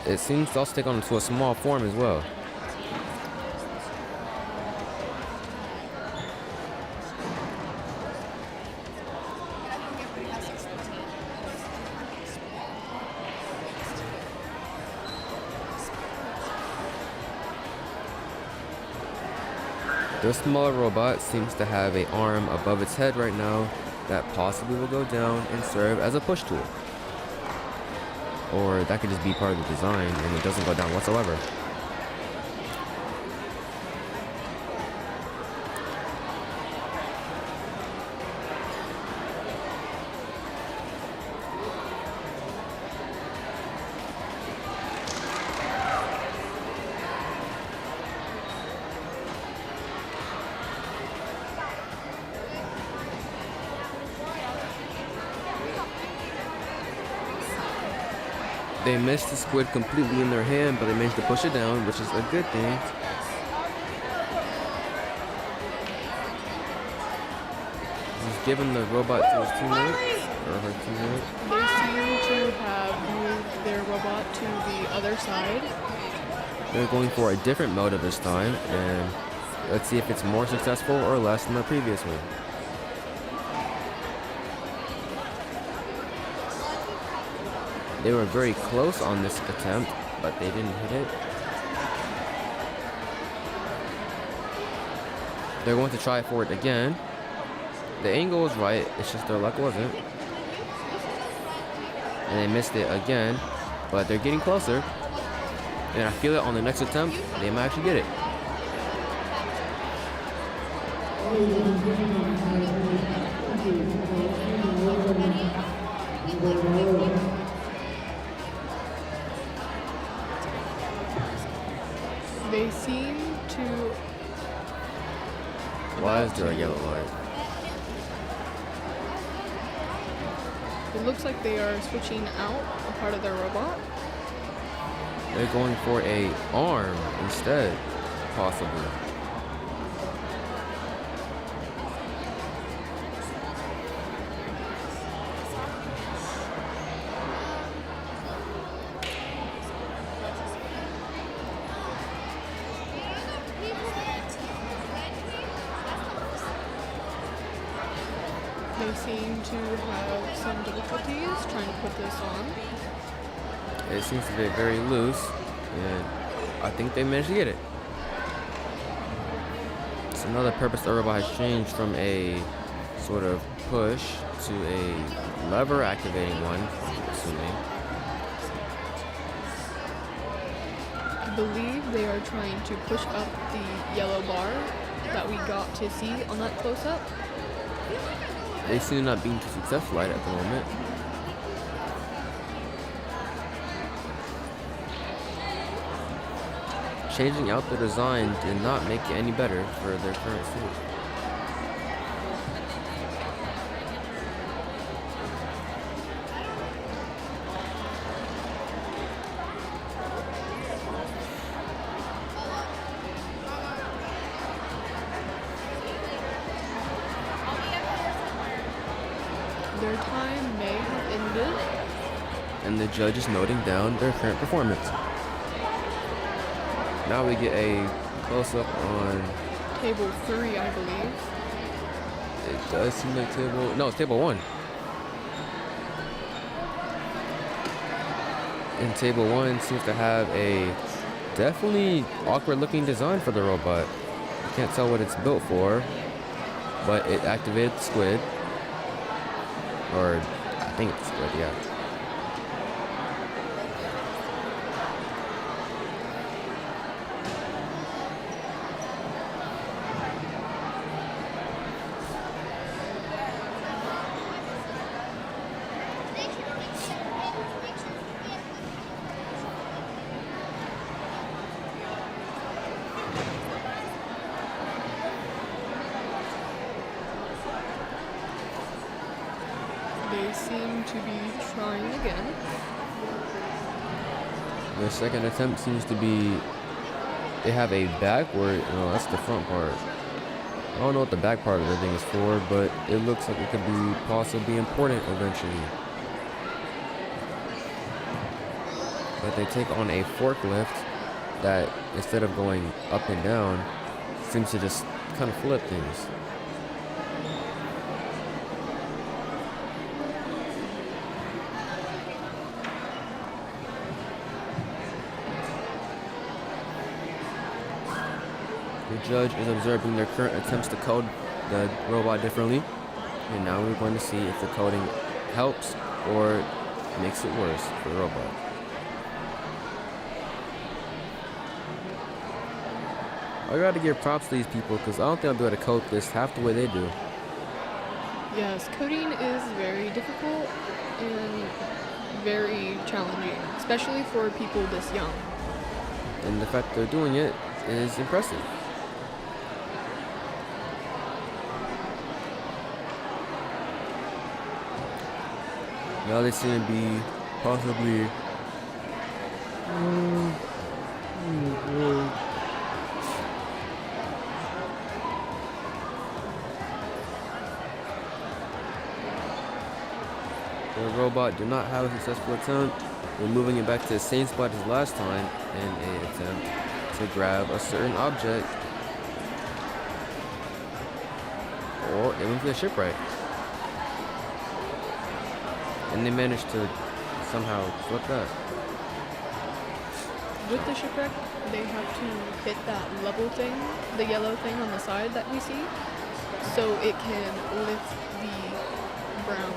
it seems to also take on to a small form as well. The smaller robot seems to have an arm above its head right now that possibly will go down and serve as a push tool. Or that could just be part of the design and it doesn't go down whatsoever. They missed the squid completely in their hand, but they managed to push it down, which is a good thing. He's giving the robot to his teammate, or her teammate. They seem to have moved their robot to the other side. They're going for a different motive this time, and let's see if it's more successful or less than the previous one. They were very close on this attempt, but they didn't hit it. They're going to try for it again. The angle was right, it's just their luck wasn't. And they missed it again, but they're getting closer. And I feel it on the next attempt, they might actually get it. They seem to... Why is there a yellow light? It looks like they are switching out a part of their robot. They're going for a arm instead, possibly. They seem to have some difficulties trying to put this on. It seems to be very loose, and I think they managed to get it. So now the purpose of the robot has changed from a sort of push to a lever activating one, I'm assuming. I believe they are trying to push up the yellow bar that we got to see on that close-up. They seem to not being too successful at the moment. Changing out the design did not make it any better for their current suit. Their time may have ended. And the judge is noting down their current performance. Now we get a close-up on... Table 3, I believe. It does seem like table... No, it's table 1. And table 1 seems to have a definitely awkward-looking design for the robot. You can't tell what it's built for, but it activated the squid. Or, I think it's squid, yeah. They seem to be trying again. The second attempt seems to be... They have a backward... No, that's the front part. I don't know what the back part of the thing is for, but it looks like it could be possibly important eventually. But they take on a forklift that, instead of going up and down, seems to just kind of flip things. The judge is observing their current attempts to code the robot differently, and now we're going to see if the coding helps or makes it worse for the robot. I gotta give props to these people because I don't think I'll be able to code this half the way they do. Yes, coding is very difficult and very challenging, especially for people this young. And the fact they're doing it is impressive. Now they seem to be possibly The robot did not have a successful attempt, removing it back to the same spot as last time in an attempt to grab a certain object. Or it went for the shipwreck. And they managed to somehow flip that. With the shipwreck, they have to hit that level thing, the yellow thing on the side that we see, so it can lift the ground.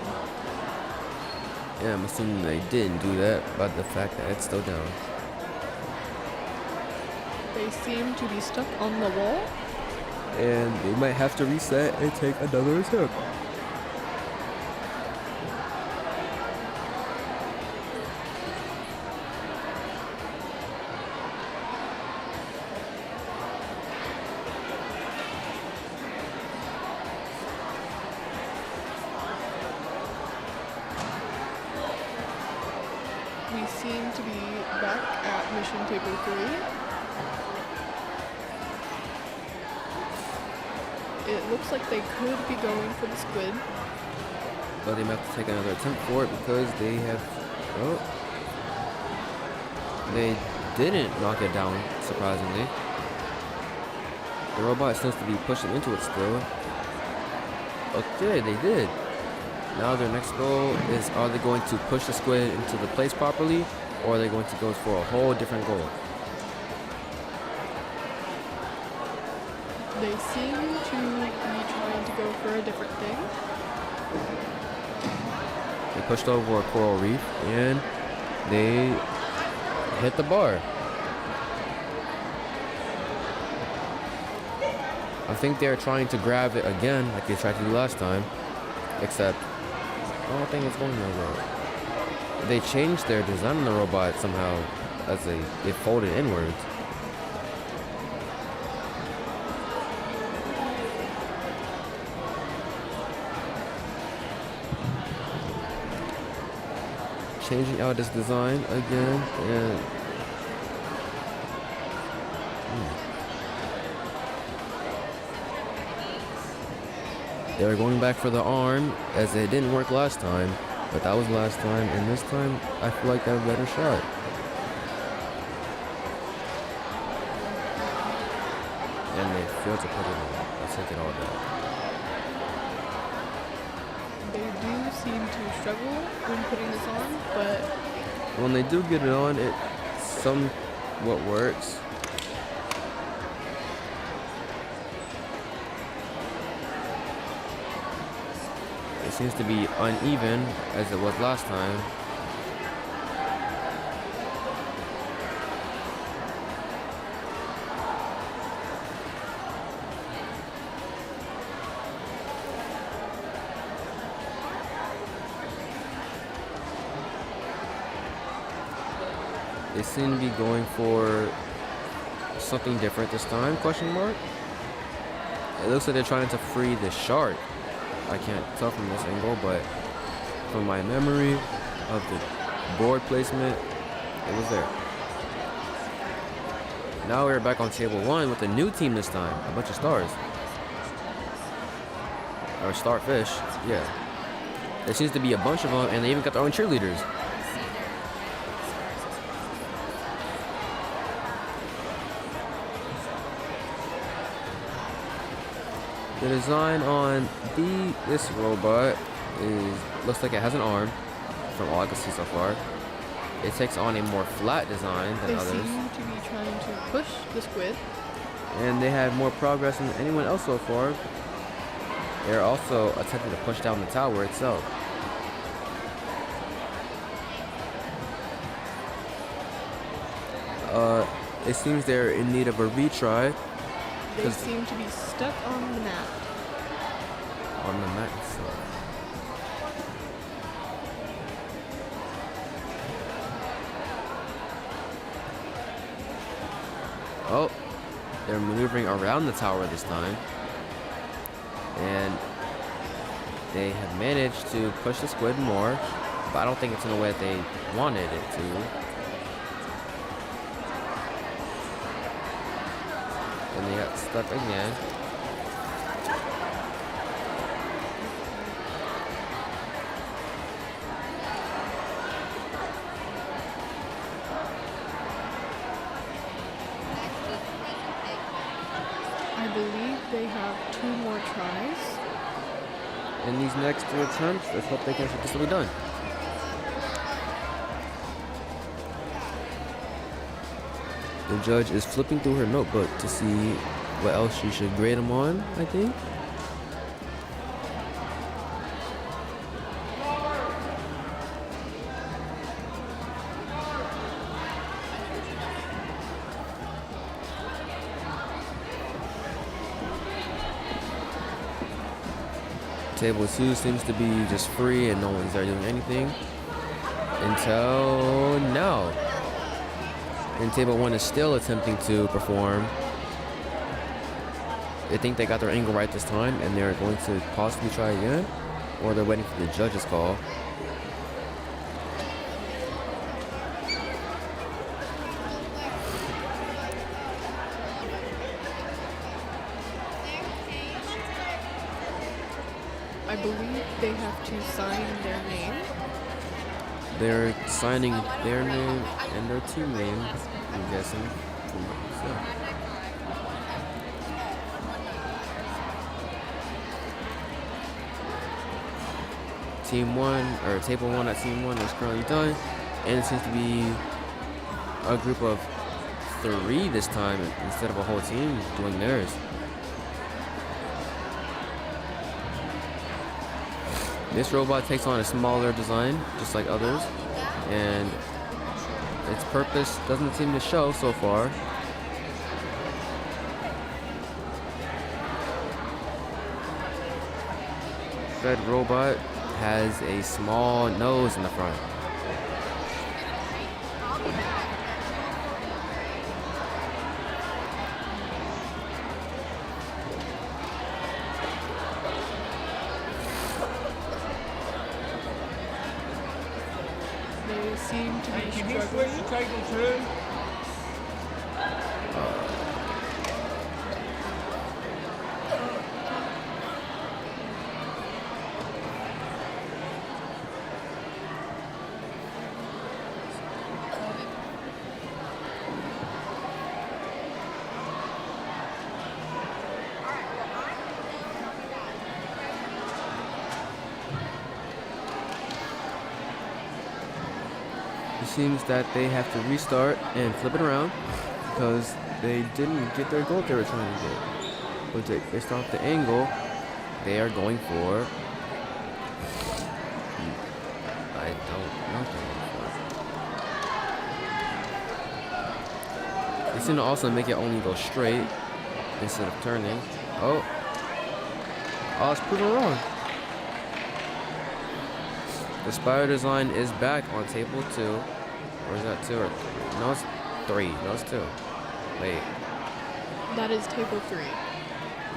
Yeah, I'm assuming they didn't do that by the fact that it's still down. They seem to be stuck on the wall. And they might have to reset and take another attempt. We seem to be back at mission table 3. It looks like they could be going for the squid. But they might have to take another attempt for it because they have... Oh. They didn't knock it down, surprisingly. The robot seems to be pushing into it still. Okay, they did. Now their next goal is, are they going to push the squid into the place properly, or are they going to go for a whole different goal? They seem to be trying to go for a different thing. They pushed over a coral reef, and they hit the bar. I think they're trying to grab it again, like they tried to do last time, except I don't think it's going that well. They changed their design on the robot somehow as they folded inwards. Changing out this design again, and they were going back for the arm as it didn't work last time, but that was last time, and this time I feel like they have a better shot. And they failed to put it on. Let's take it all back. They do seem to struggle when putting this on, but When they do get it on, it somewhat works. It seems to be uneven as it was last time. They seem to be going for something different this time, question mark? It looks like they're trying to free the shark. I can't tell from this angle, but from my memory of the board placement, it was there. Now we're back on table 1 with a new team this time, a bunch of stars. Or starfish, yeah. There seems to be a bunch of them, and they even got their own cheerleaders. The design on this robot looks like it has an arm, from all I can see so far. It takes on a more flat design than they others. seem to be trying to push the squid. And they have more progress than anyone else so far. They're also attempting to push down the tower itself. It seems they're in need of a retry. They seem to be stuck on the mat. On the mat itself. Oh, they're maneuvering around the tower this time. And they have managed to push the squid more, but I don't think it's in the way that they wanted it to. And they got stuck again. I believe they have 2 more tries. In these next 2 attempts, let's hope they can get this will be done. The judge is flipping through her notebook to see what else she should grade them on, I think. Table 2 seems to be just free and no one's there doing anything until now. And table 1 is still attempting to perform. They think they got their angle right this time and they're going to possibly try again, or they're waiting for the judge's call. I believe they have to sign their name. They're signing their name and their team name, I'm guessing. So. Team 1, or table 1 at team 1 is currently done, and it seems to be a group of 3 this time instead of a whole team doing theirs. This robot takes on a smaller design, just like others, and its purpose doesn't seem to show so far. Said robot has a small nose in the front. They seem to be Can you switch struggling. to table 2? It seems that they have to restart and flip it around because they didn't get their goal they were trying to get. But based off the angle, they are going for. I don't know what they're going for. They seem to also make it only go straight instead of turning. Oh, it's proven wrong. The spider design is back on table 2. Or is that 2 or no? It's 3. No, it's 2. Wait. That is table 3.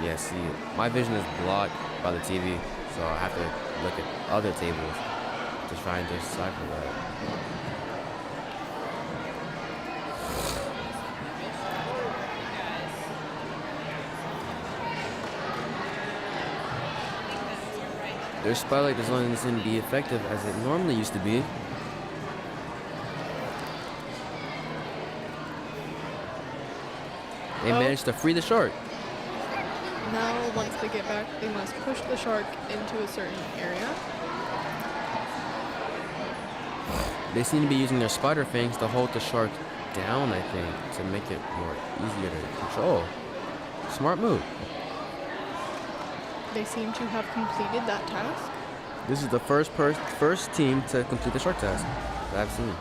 Yeah, see, my vision is blocked by the TV, so I have to look at other tables to try and decipher that. Their spotlight design doesn't be effective as it normally used to be. They managed to free the shark. Now, once they get back, they must push the shark into a certain area. They seem to be using their spider fangs to hold the shark down, I think, to make it more easier to control. Smart move. They seem to have completed that task. This is the first team to complete the shark task that I've seen.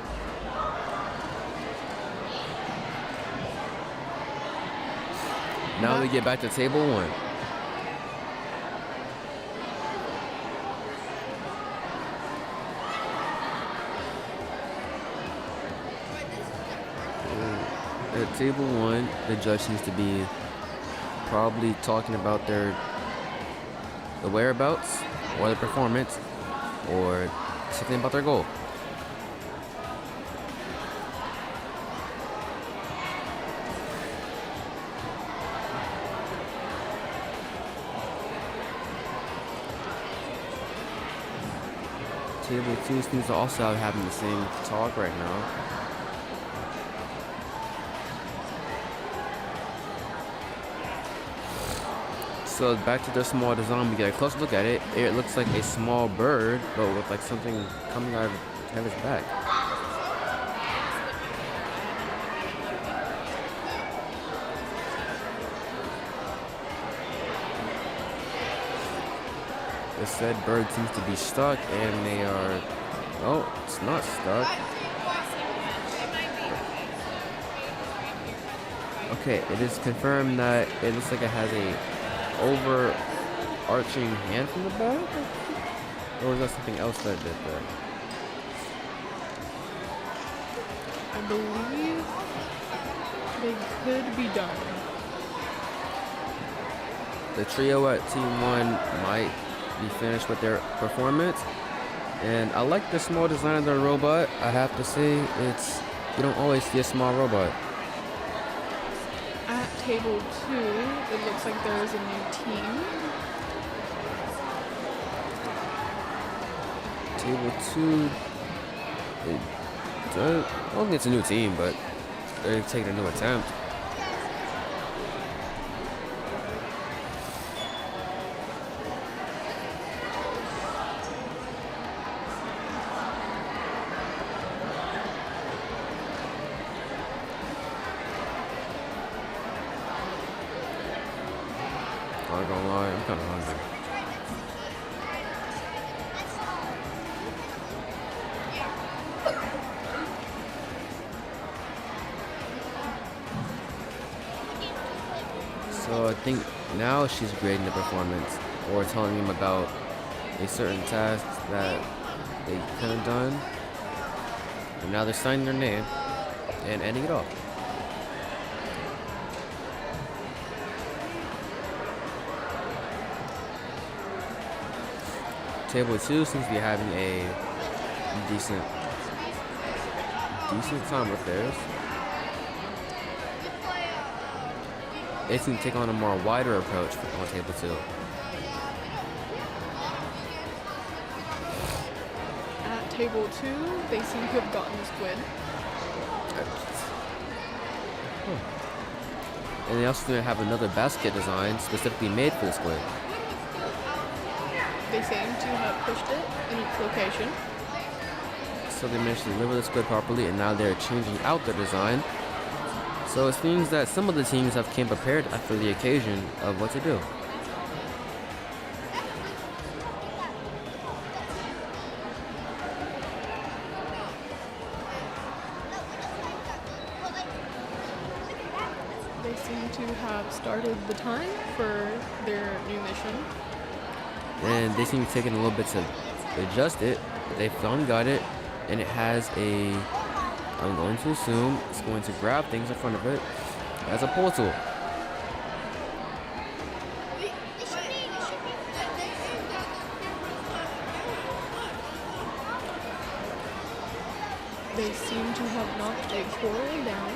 Now we get back to table 1. At table 1, the judge seems to be probably talking about the whereabouts or the performance or something about their goal. Table 2 seems to also having the same talk right now. So back to the small design, we get a close look at it. It looks like a small bird, but with like something coming out of his back. The said bird seems to be stuck, and they are... Oh, it's not stuck. Okay, it is confirmed that it looks like it has a overarching hand from the back? Or was that something else that did that? I believe they could be done. The trio at Team 1 might be finished with their performance. And I like the small design of the robot. I have to say, you don't always see a small robot. At table 2, it looks like there is a new team. Table 2, I don't think it's a new team, but they're taking a new attempt. I'm not gonna lie, I'm kind of hungry. So I think now she's grading the performance or telling him about a certain task that they could have done. And now they're signing their name and ending it off. Table 2 seems to be having a decent time with theirs. They seem to take on a more wider approach on table 2. At table 2, they seem to have gotten the squid. And they also have another basket design specifically made for the squid. They seem to have pushed it in its location. So they managed to deliver the squid properly, and now they're changing out the design. So it seems that some of the teams have came prepared after the occasion of what to do. They seem to have started the time for their new mission. And they seem to take it a little bit to adjust it. They finally got it, and it has a, I'm going to assume, it's going to grab things in front of it as a pull tool. They seem to have knocked a coral down.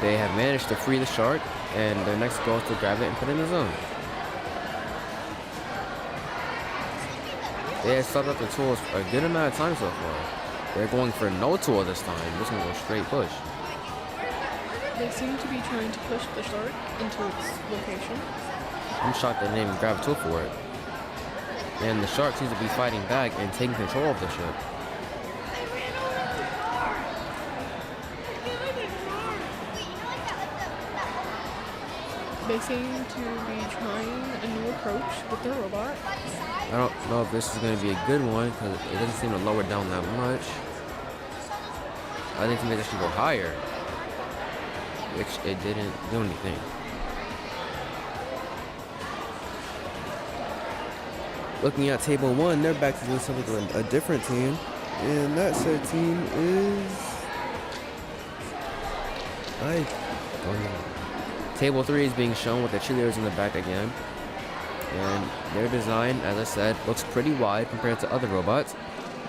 They have managed to free the shark, and their next goal is to grab it and put it in the zone. They have subbed up the tools for a good amount of time so far. They're going for no tool this time. This one goes straight push. They seem to be trying to push the shark into its location. I'm shocked they didn't even grab a tool for it. And the shark seems to be fighting back and taking control of the ship. They seem to be trying a new approach with their robot. I don't know if this is going to be a good one because it doesn't seem to lower down that much. I think it should go higher, which it didn't do anything. Looking at table 1, they're back to doing something with a different team, and that said team is, I don't know. Table 3 is being shown with the cheerleaders in the back again. And their design, as I said, looks pretty wide compared to other robots.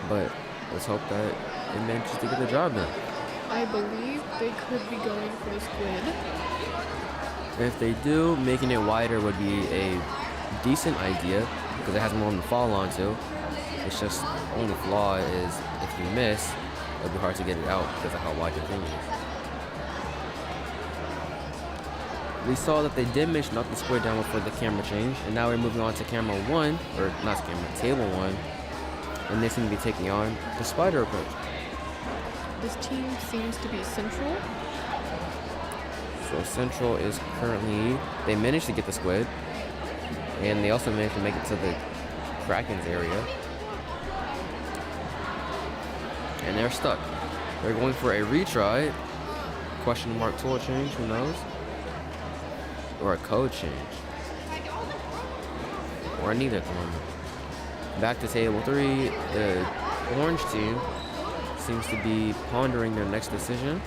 But let's hope that it manages to get the job done. I believe they could be going for the squid. If they do, making it wider would be a decent idea because it has more room to fall onto. It's just the only flaw is if you miss, it'll be hard to get it out because of how wide the thing is. We saw that they did mention up the square down before the camera change, and now we're moving on to camera 1, or not camera, table 1, and they seem to be taking on the spider approach. This team seems to be Central. So Central is currently, they managed to get the squid, and they also managed to make it to the Kraken's area. And they're stuck. They're going for a retry. Question mark tool change, who knows? Or a code change. Or neither at the moment. Back to table 3, the orange team seems to be pondering their next decision.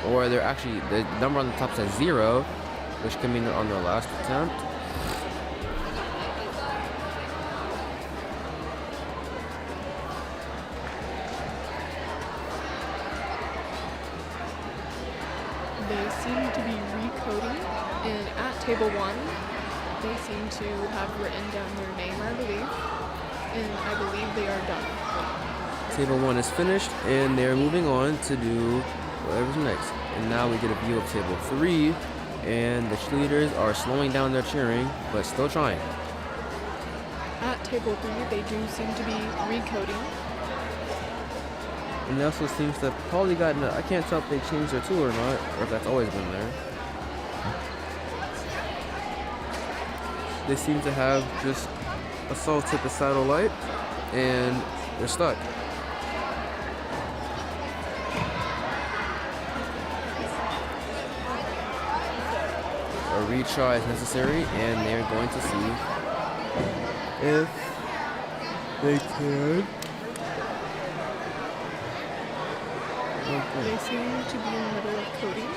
Or they're actually, the number on the top says 0, which could mean they're on their last attempt. They seem to be recoding, and at table 1, they seem to have written down their name, I believe, and I believe they are done. Table 1 is finished, and they're moving on to do whatever's next. And now we get a view of table 3, and the cheerleaders are slowing down their cheering, but still trying. At table 3, they do seem to be recoding. And it also seems to have probably gotten, I can't tell if they changed their tool or not, or if that's always been there. They seem to have just assaulted the satellite, and they're stuck. A retry is necessary, and they're going to see if they can. They seem to be in the middle of coding.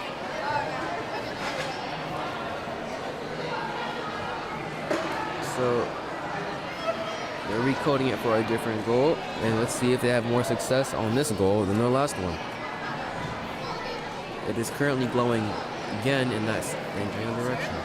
So they're recoding it for a different goal, and let's see if they have more success on this goal than their last one. It is currently glowing again in that same general direction.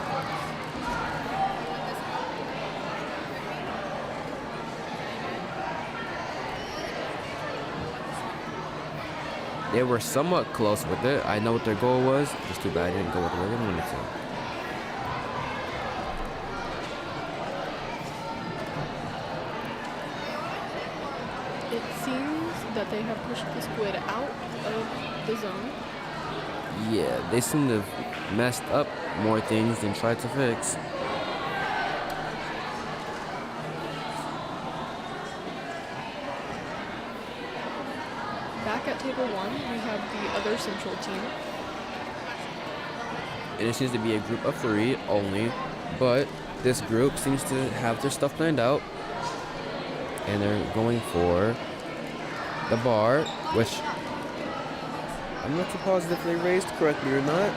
They were somewhat close with it. I know what their goal was. Just too bad I didn't go with the way they wanted to. It seems that they have pushed the squid out of the zone. Yeah, they seem to have messed up more things than tried to fix. Back at table 1, we have the other Central team. And it seems to be a group of 3 only, but this group seems to have their stuff planned out, and they're going for the bar, which I'm not too positive if they raised correctly or not.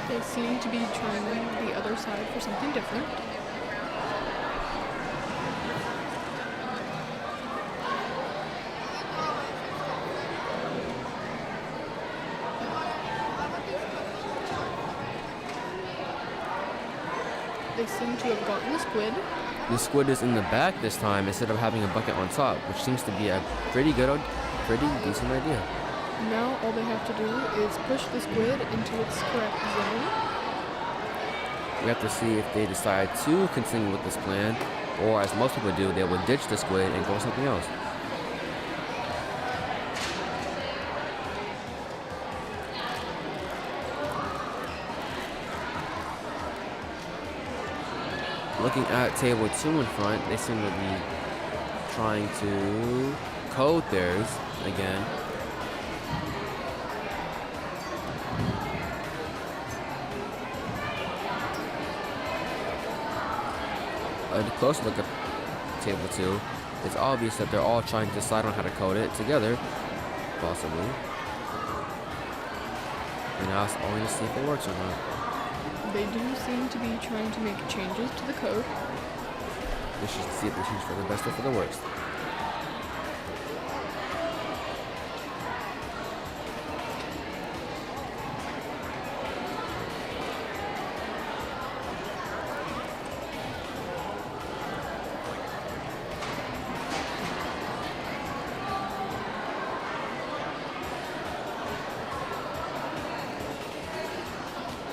They seem to be trying the other side for something different. They seem to have gotten the squid. The squid is in the back this time instead of having a bucket on top, which seems to be a pretty decent idea. Now all they have to do is push the squid into its correct zone. We have to see if they decide to continue with this plan, or as most people do, they will ditch the squid and go with something else. Looking at table 2 in front, they seem to be trying to code theirs again. A close look at table 2, it's obvious that they're all trying to decide on how to code it together, possibly. And now it's only to see if it works or not. They do seem to be trying to make changes to the code. They should see if they change for the best or for the worst.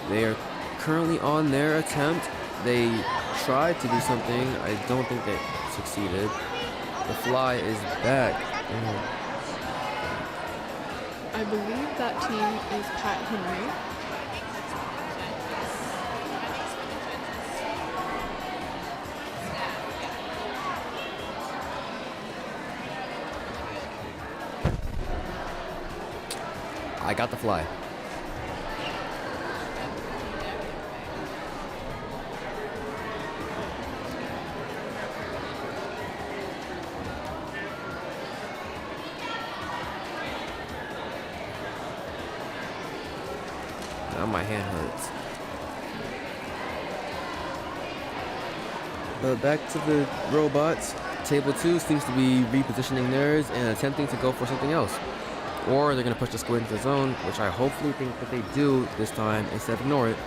They are currently on their attempt. They tried to do something. I don't think they succeeded. The fly is back. I believe that team is Pat Henry. I got the fly. Now my hand hurts. But back to the robots. Table 2 seems to be repositioning theirs and attempting to go for something else. Or they're going to push the squid into the zone, which I hopefully think that they do this time instead of ignore it.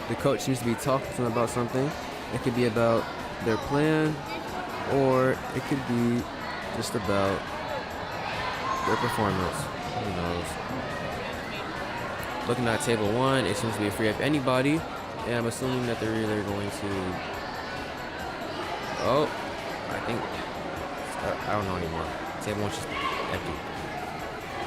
The coach seems to be talking to them about something. It could be about their plan, or it could be just about their performance. Who knows? Looking at table 1, it seems to be free of anybody, and I'm assuming that they're either going to. Oh, I don't know anymore. Table 1's just empty.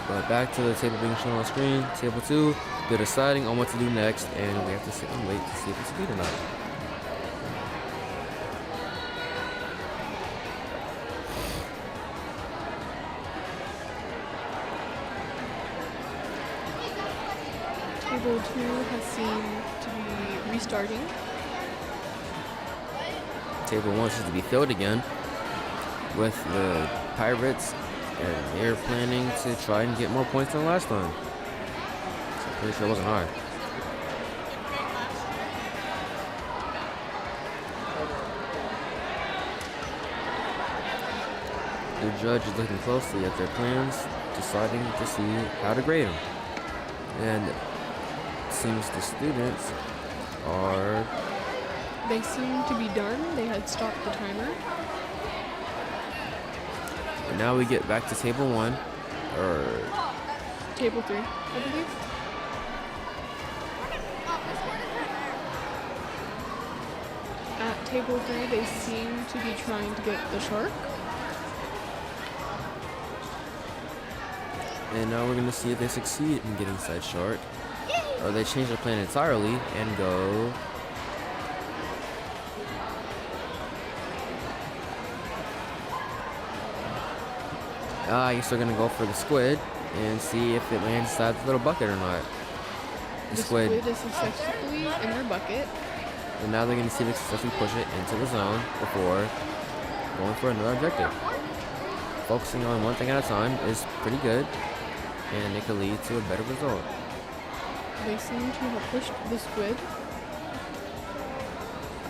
But back to the table being shown on the screen. Table 2, they're deciding on what to do next, and we have to sit and wait to see if it's good or not. Table 2 has seemed to be restarting. Table 1 seems to be filled again with the Pirates, and they're planning to try and get more points than last time. So I'm pretty sure it wasn't hard. The judge is looking closely at their plans, deciding to see how to grade them. And it seems the students are... They seem to be done. They had stopped the timer. And now we get back to table 1, or... Table 3, I believe. At table 3, they seem to be trying to get the shark. And now we're going to see if they succeed in getting said shark, or they change their plan entirely and go... I guess they're going to go for the squid and see if it lands inside the little bucket or not. The squid is successfully in their bucket. And now they're going to see if they successfully push it into the zone before going for another objective. Focusing on one thing at a time is pretty good, and it could lead to a better result. They seem to have pushed the squid.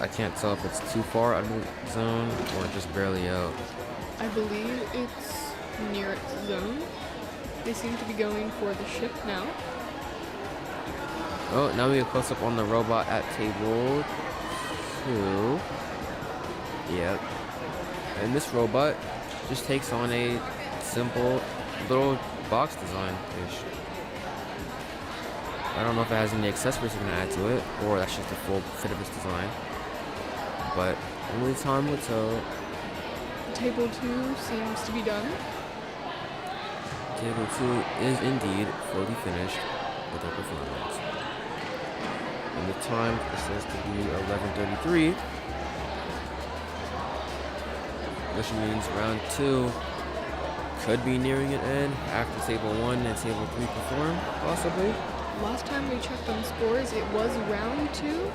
I can't tell if it's too far out of the zone or just barely out. I believe it's near its zone. They seem to be going for the ship now. Oh, now we get close up on the robot at table 2. Yep. And this robot just takes on a simple little box design-ish. I don't know if it has any accessories we're going to add to it, or that's just the full fit of its design. But only time will tell. Table 2 seems to be done. Table 2 is indeed fully finished with their performance. And the time is says to be 11:33, which means round 2 could be nearing an end after table 1 and table 3 perform, possibly. Last time we checked on scores, it was round 2,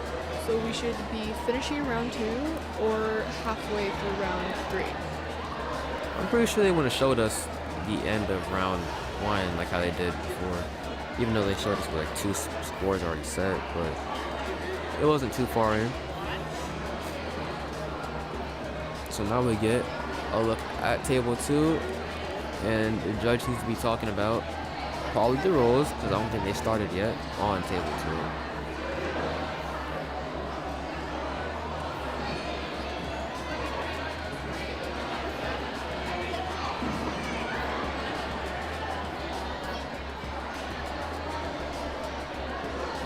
so we should be finishing round 2 or halfway through round 3. I'm pretty sure they would have showed us the end of round 1 like how they did before, even though they showed us with like 2 scores already set, but it wasn't too far in. So now we get a look at table 2, and the judge seems to be talking about Probably the rules, because I don't think they started yet on table 2.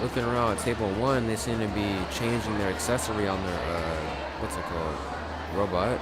Looking around at table 1, they seem to be changing their accessory on their, what's it called? Robot.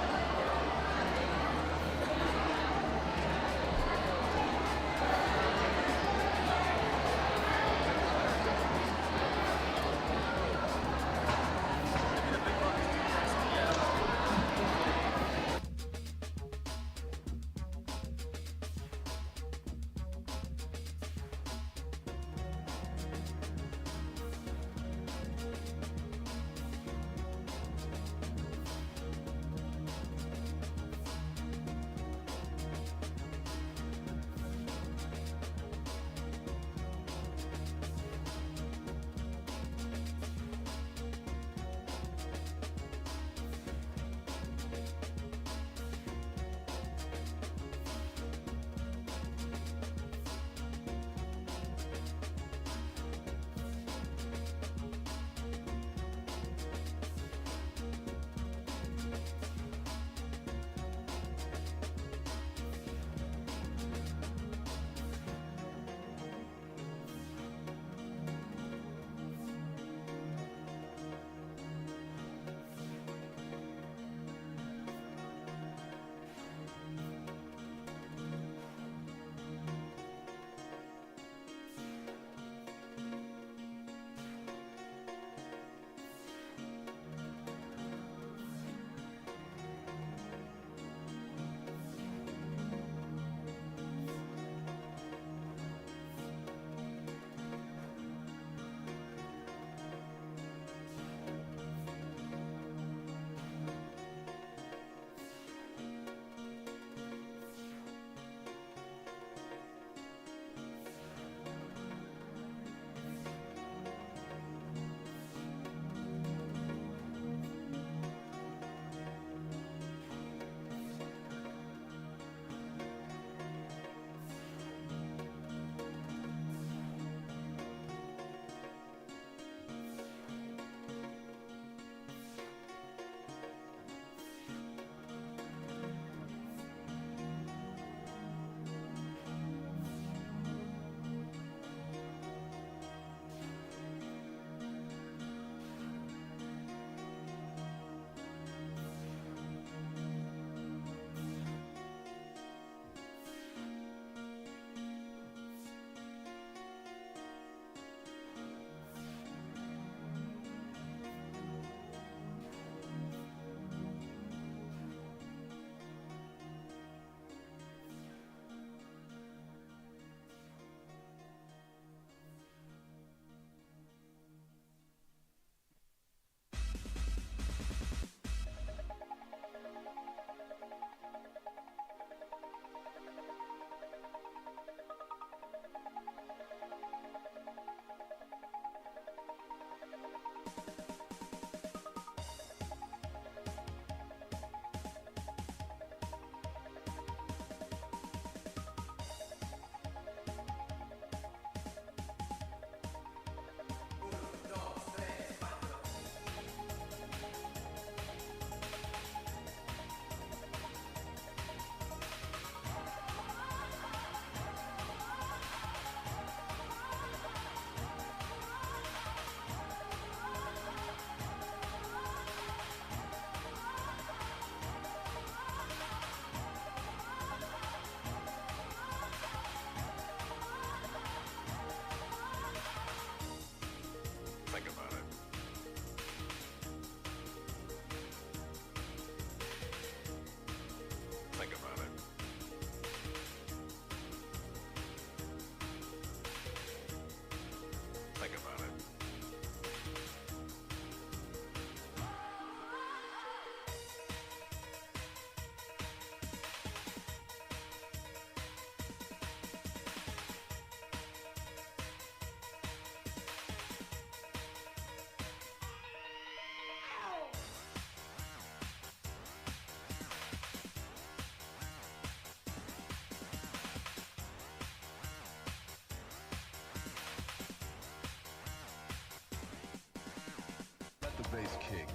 bass kick.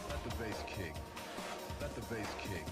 Let the bass kick. Let the bass kick.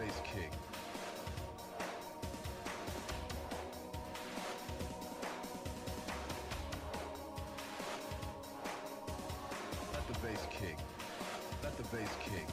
bass kick. Let the bass kick. Let the bass kick.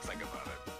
Think about it.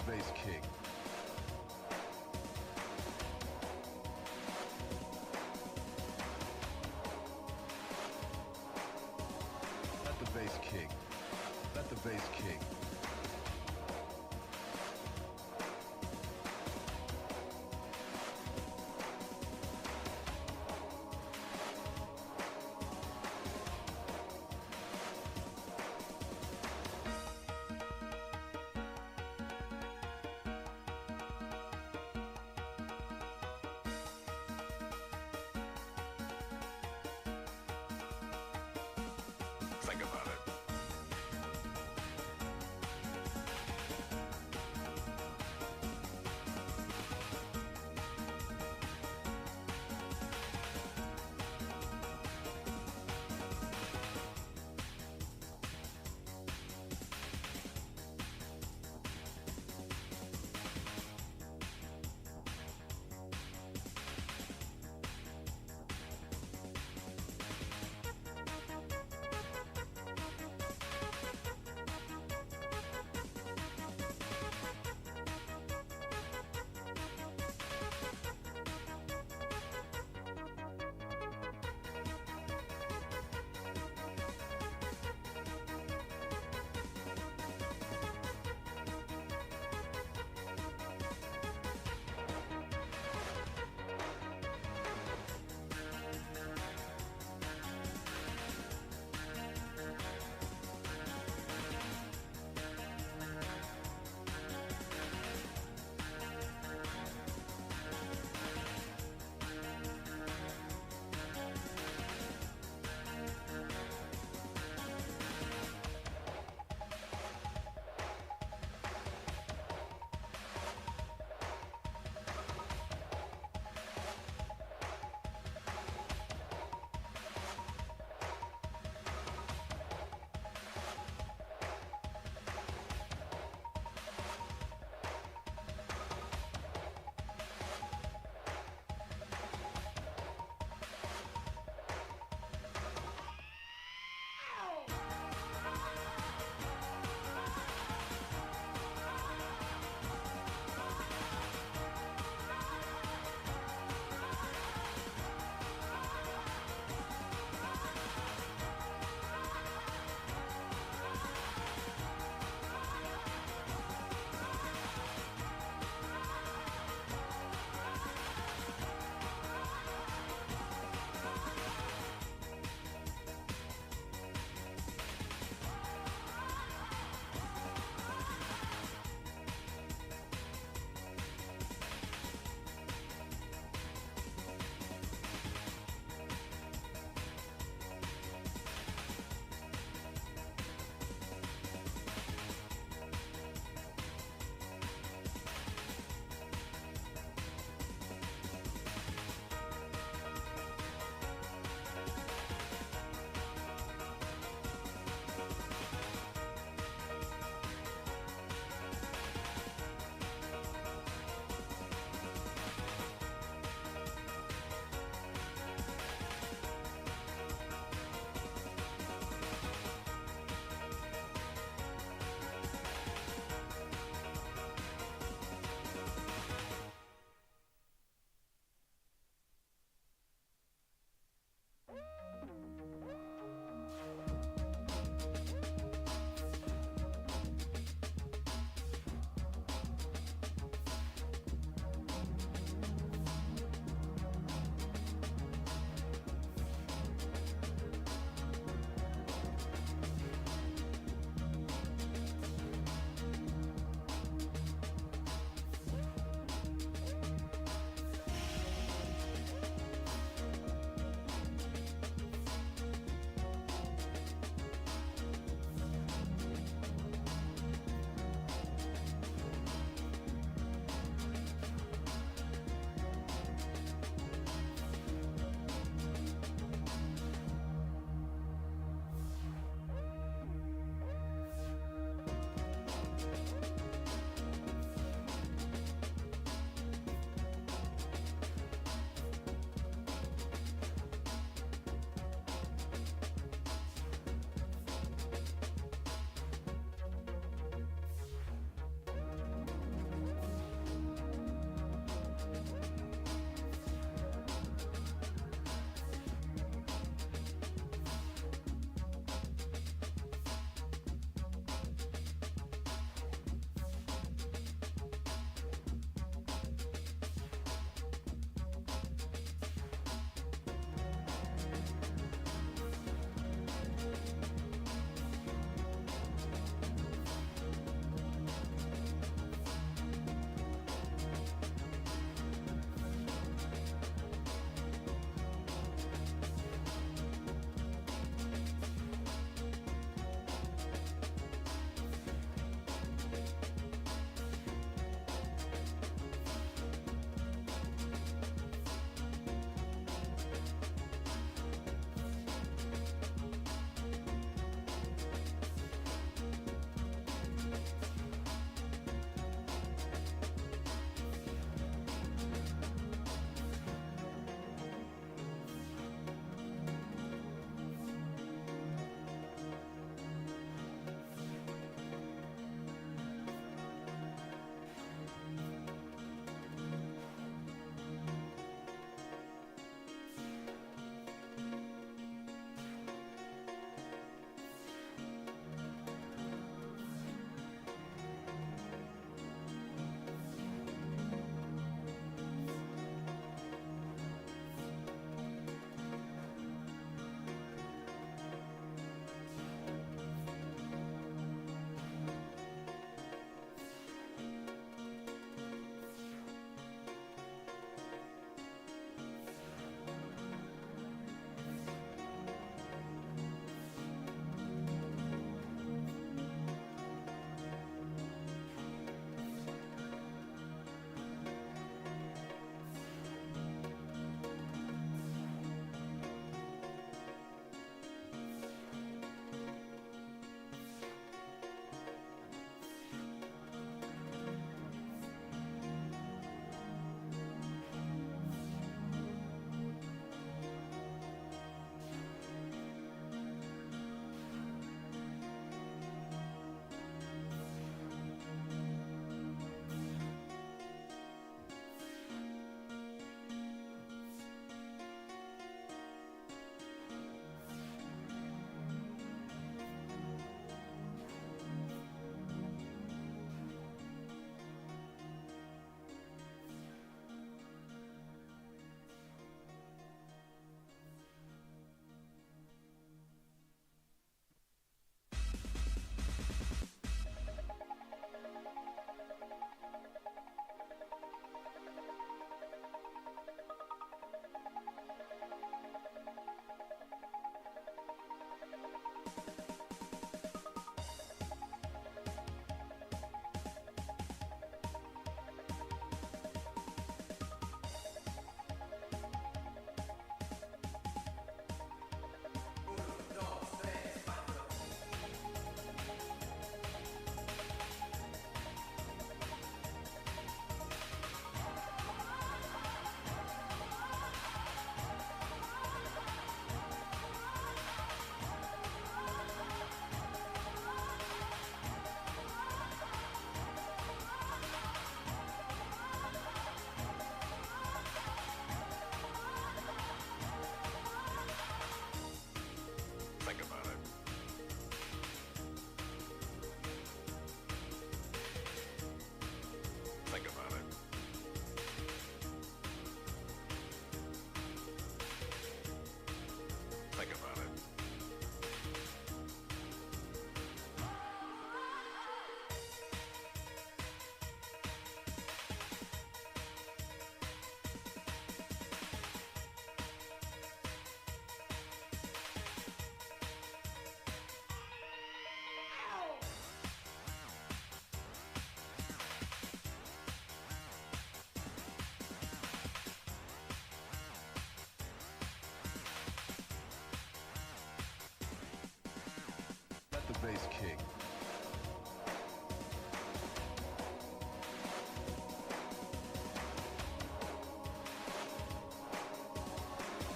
bass kick. Let the bass kick. Let the bass kick. Think about it. the bass kick.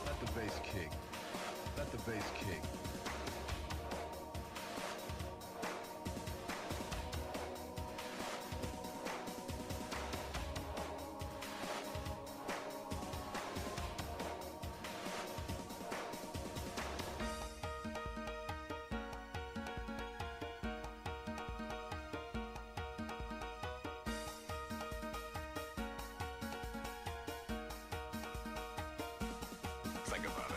Let the bass kick. Let the bass kick. Think about it.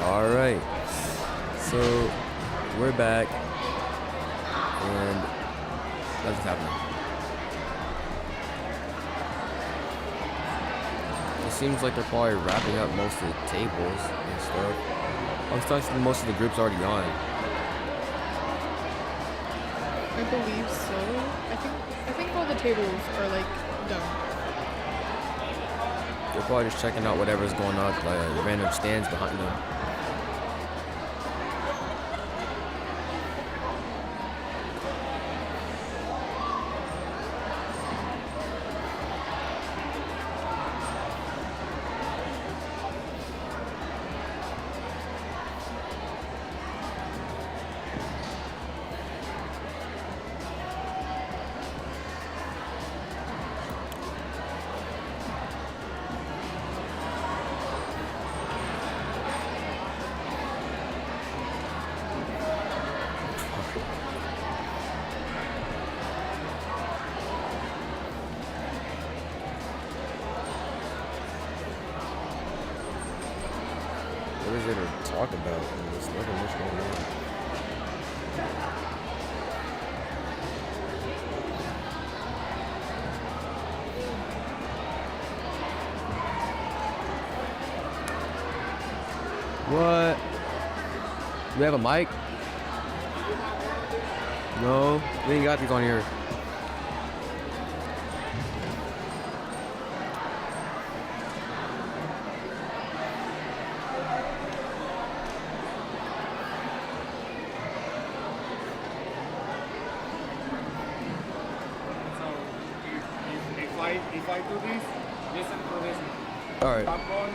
All right, so we're back, and that's what's happening. It seems like they're probably wrapping up most of the tables and stuff. I was talking to most of the groups already on. I believe so. I think all the tables are like done. They're probably just checking out whatever's going on, like random stands behind them. is there to talk about? There's nothing much going on. What? Do we have a mic? No, we ain't got these on here. If I do this, listen to this. All right. Come on.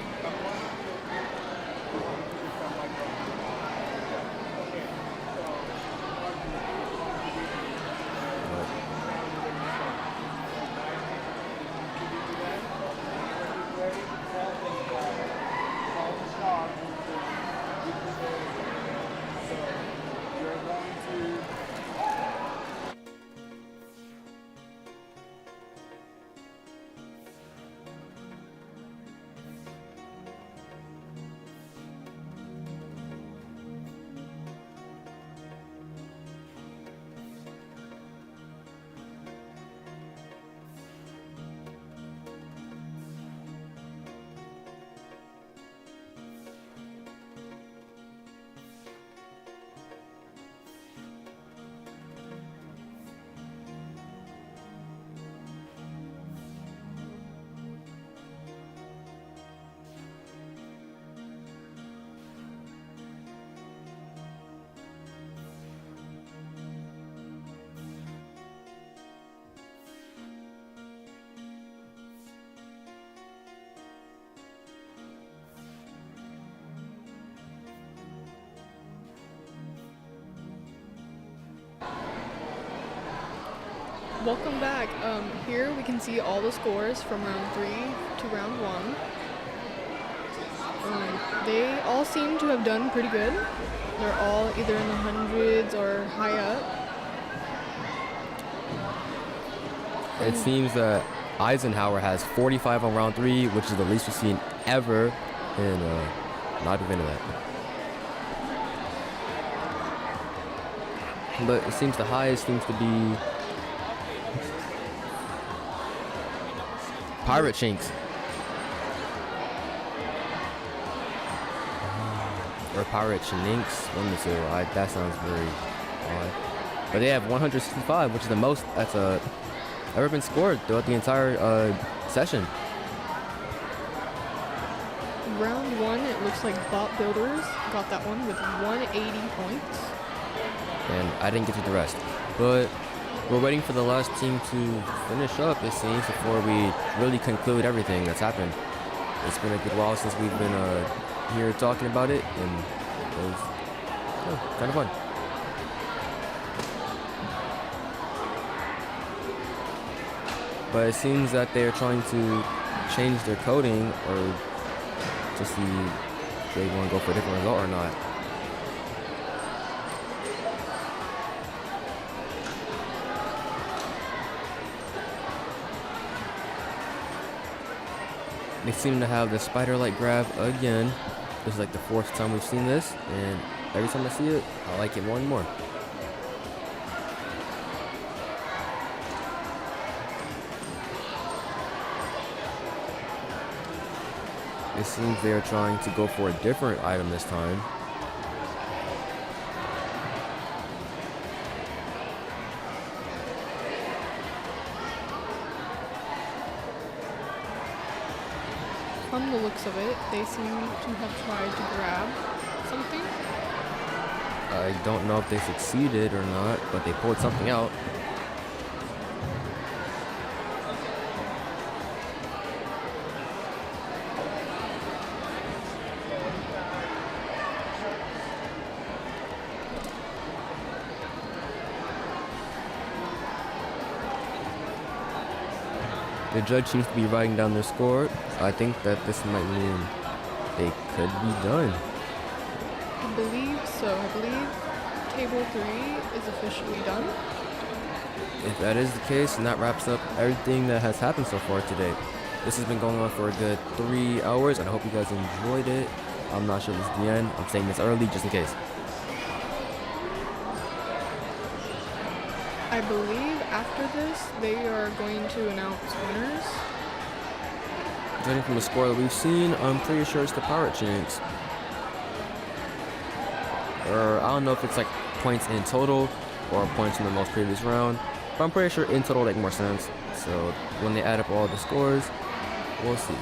Welcome back. Here we can see all the scores from round 3 to round 1. They all seem to have done pretty good. They're all either in the hundreds or high up. It seems that Eisenhower has 45 on round 3, which is the least we've seen ever in not even that. But it seems the highest seems to be Pirate Shanks. Or Pirate Shanks, one of the two. That sounds very odd. But they have 165, which is the most that's ever been scored throughout the entire session. Round 1, it looks like Bot Builders got that one with 180 points. And I didn't get to the rest. But we're waiting for the last team to finish up, it seems, before we really conclude everything that's happened. It's been a good while since we've been here talking about it, and it was kind of fun. But it seems that they're trying to change their coding or to see if they want to go for a different result or not. They seem to have the spider light grab again. This is like the 4th time we've seen this, and every time I see it, I like it more and more. It seems they are trying to go for a different item this time. From the looks of it, they seem to have tried to grab something. I don't know if they succeeded or not, but they pulled something out. The judge seems to be writing down their score. I think that this might mean they could be done. I believe so. I believe table 3 is officially done. If that is the case, then that wraps up everything that has happened so far today. This has been going on for a good 3 hours, and I hope you guys enjoyed it. I'm not sure if this is the end. I'm saying this early just in case. I believe after this, they are going to announce winners. Judging from the score that we've seen, I'm pretty sure it's the Pirate Jinx. Or I don't know if it's like points in total or points from the most previous round, but I'm pretty sure in total make more sense. So when they add up all the scores, we'll see.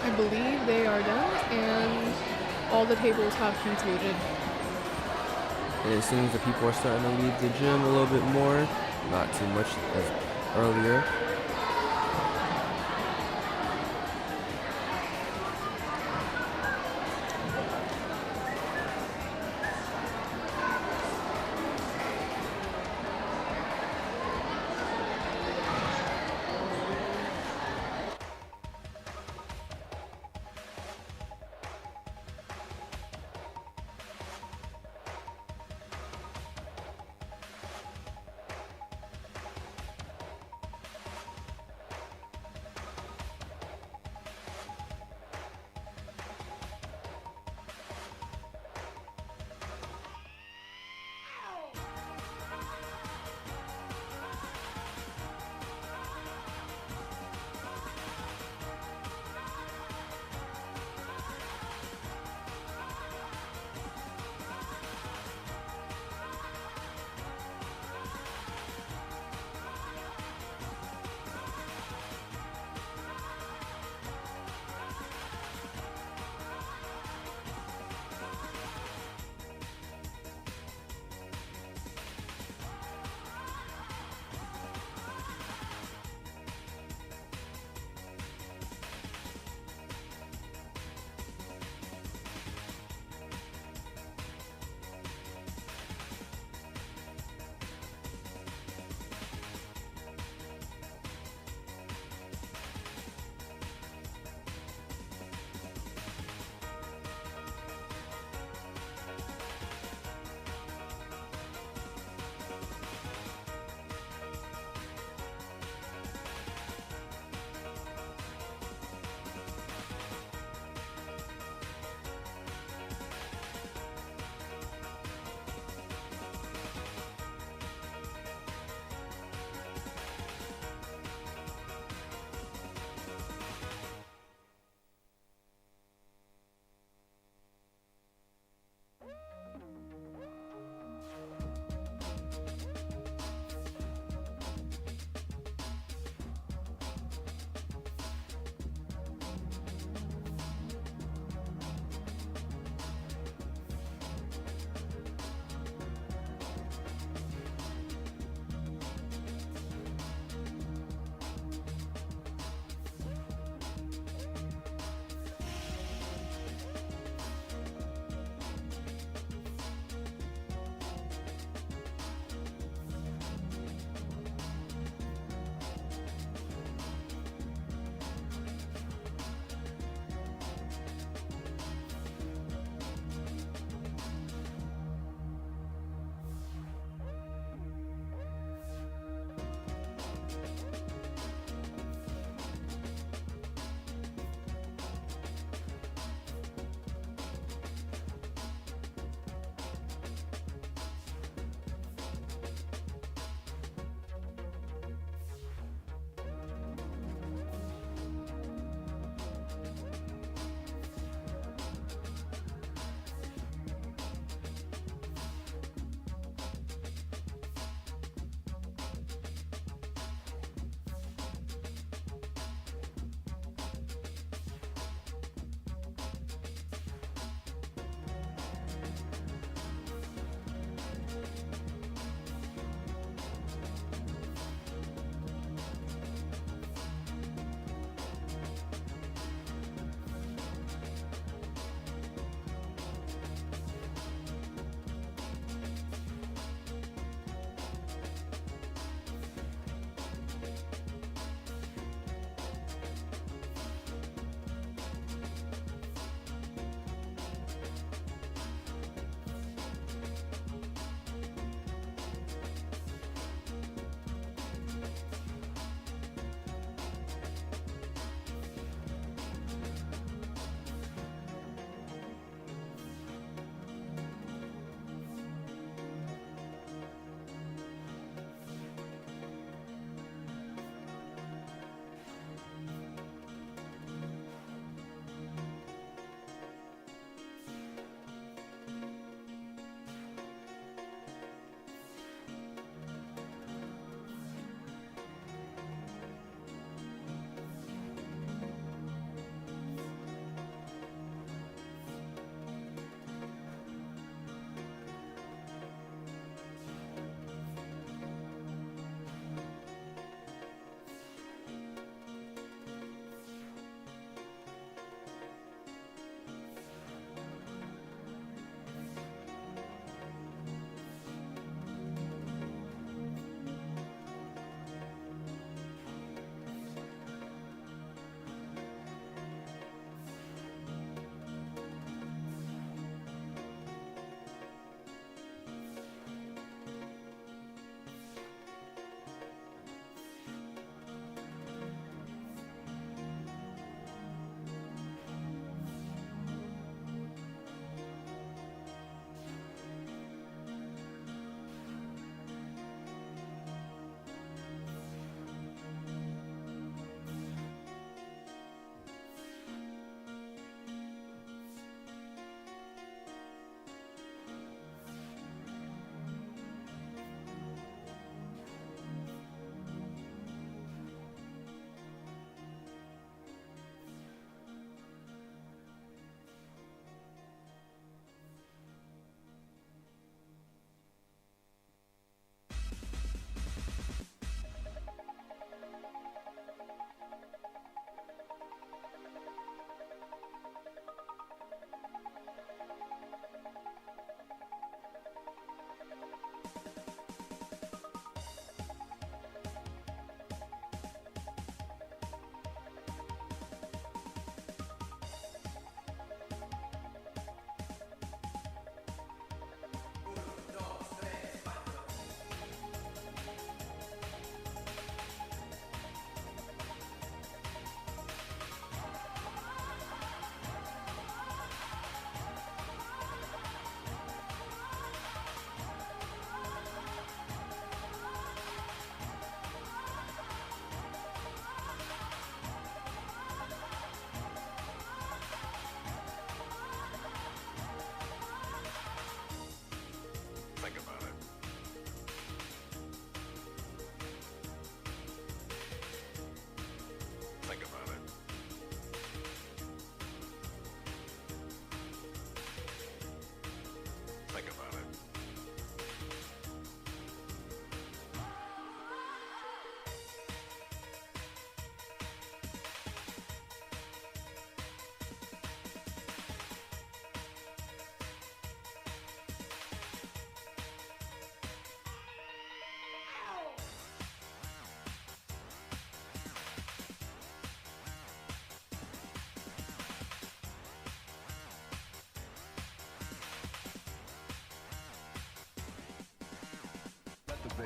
I believe they are done, and all the tables have concluded. And it seems that people are starting to leave the gym a little bit more, not too much as earlier.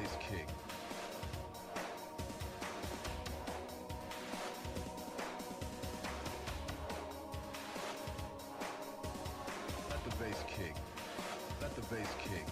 bass kick. Let the bass kick. Let the bass kick.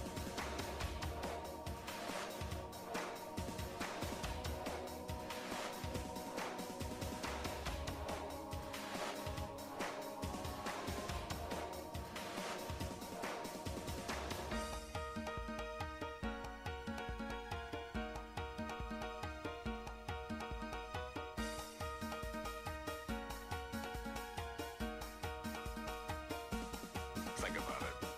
Think about it.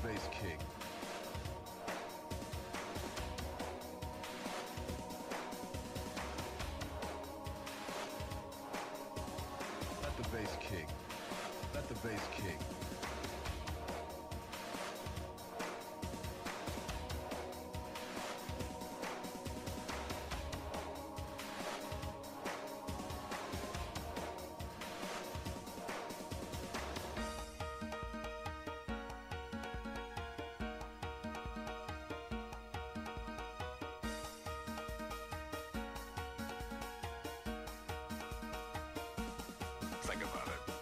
bass kick. Let the bass kick. Let the bass kick. Think about it.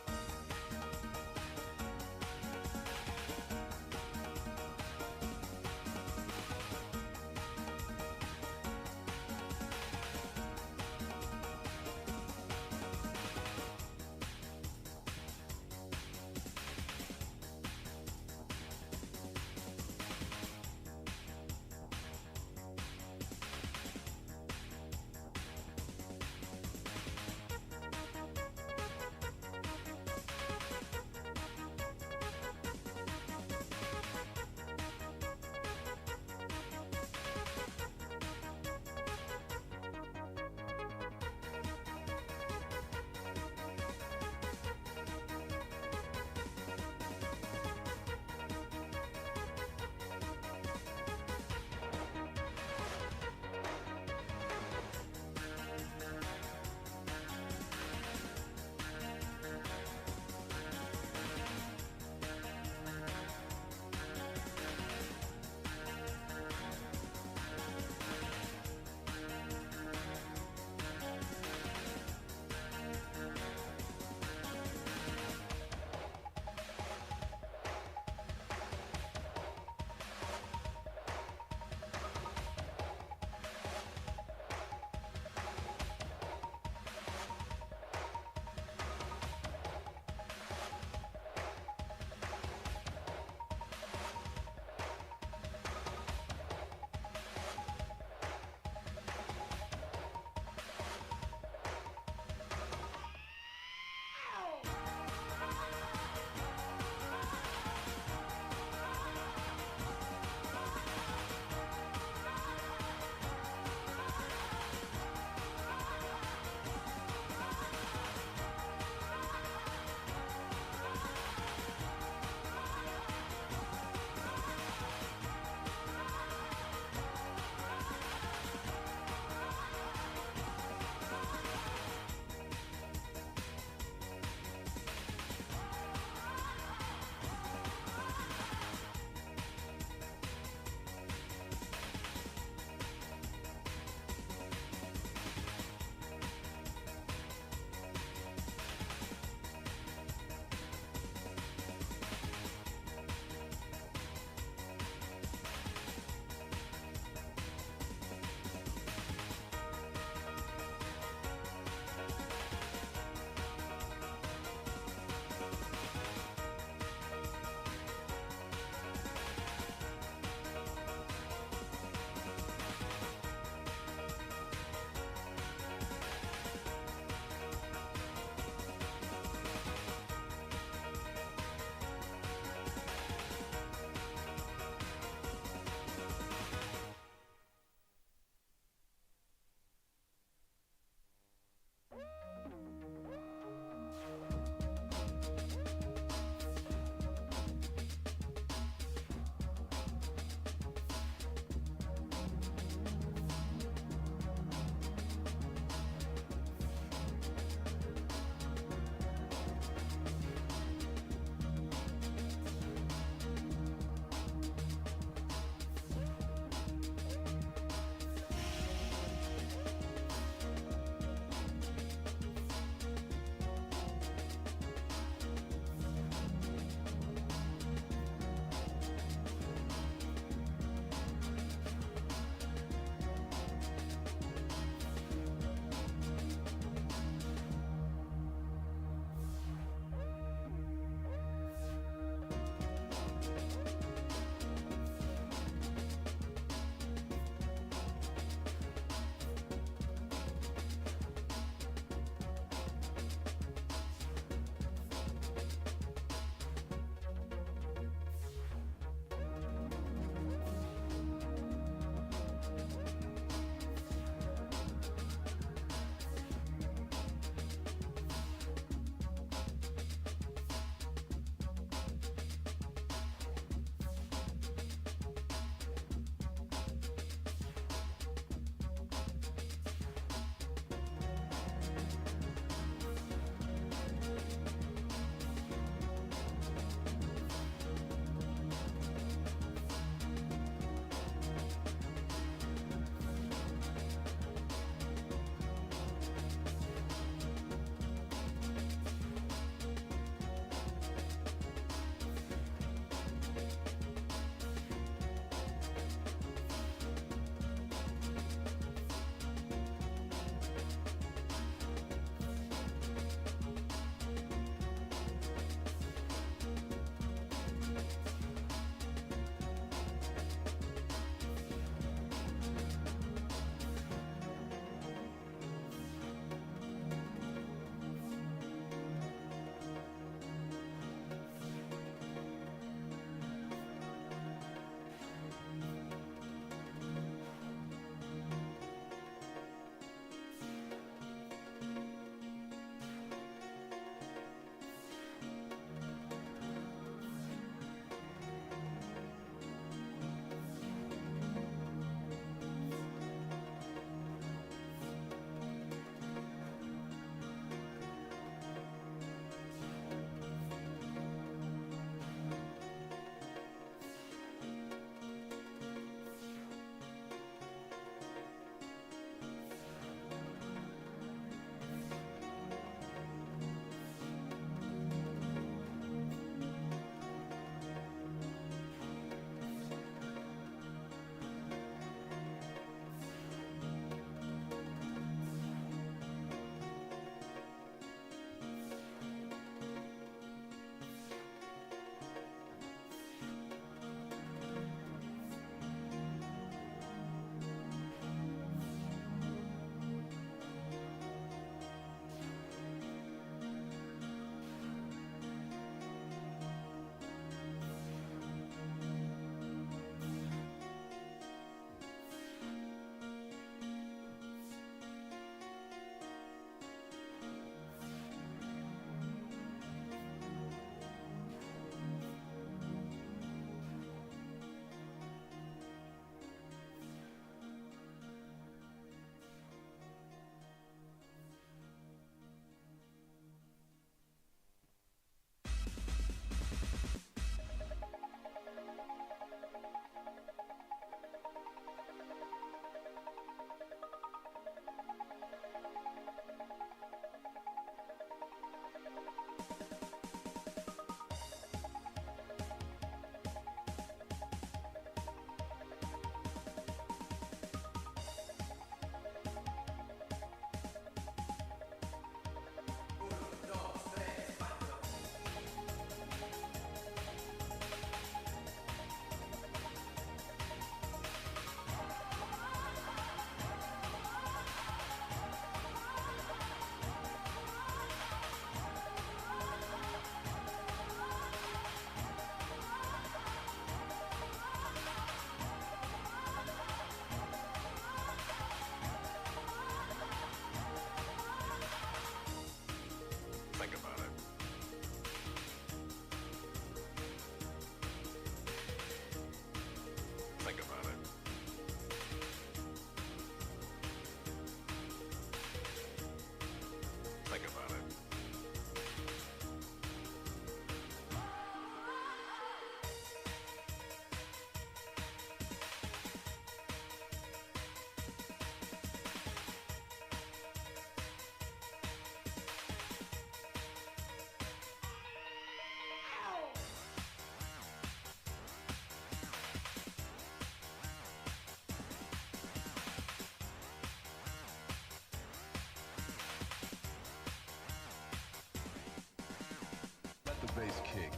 bass kick.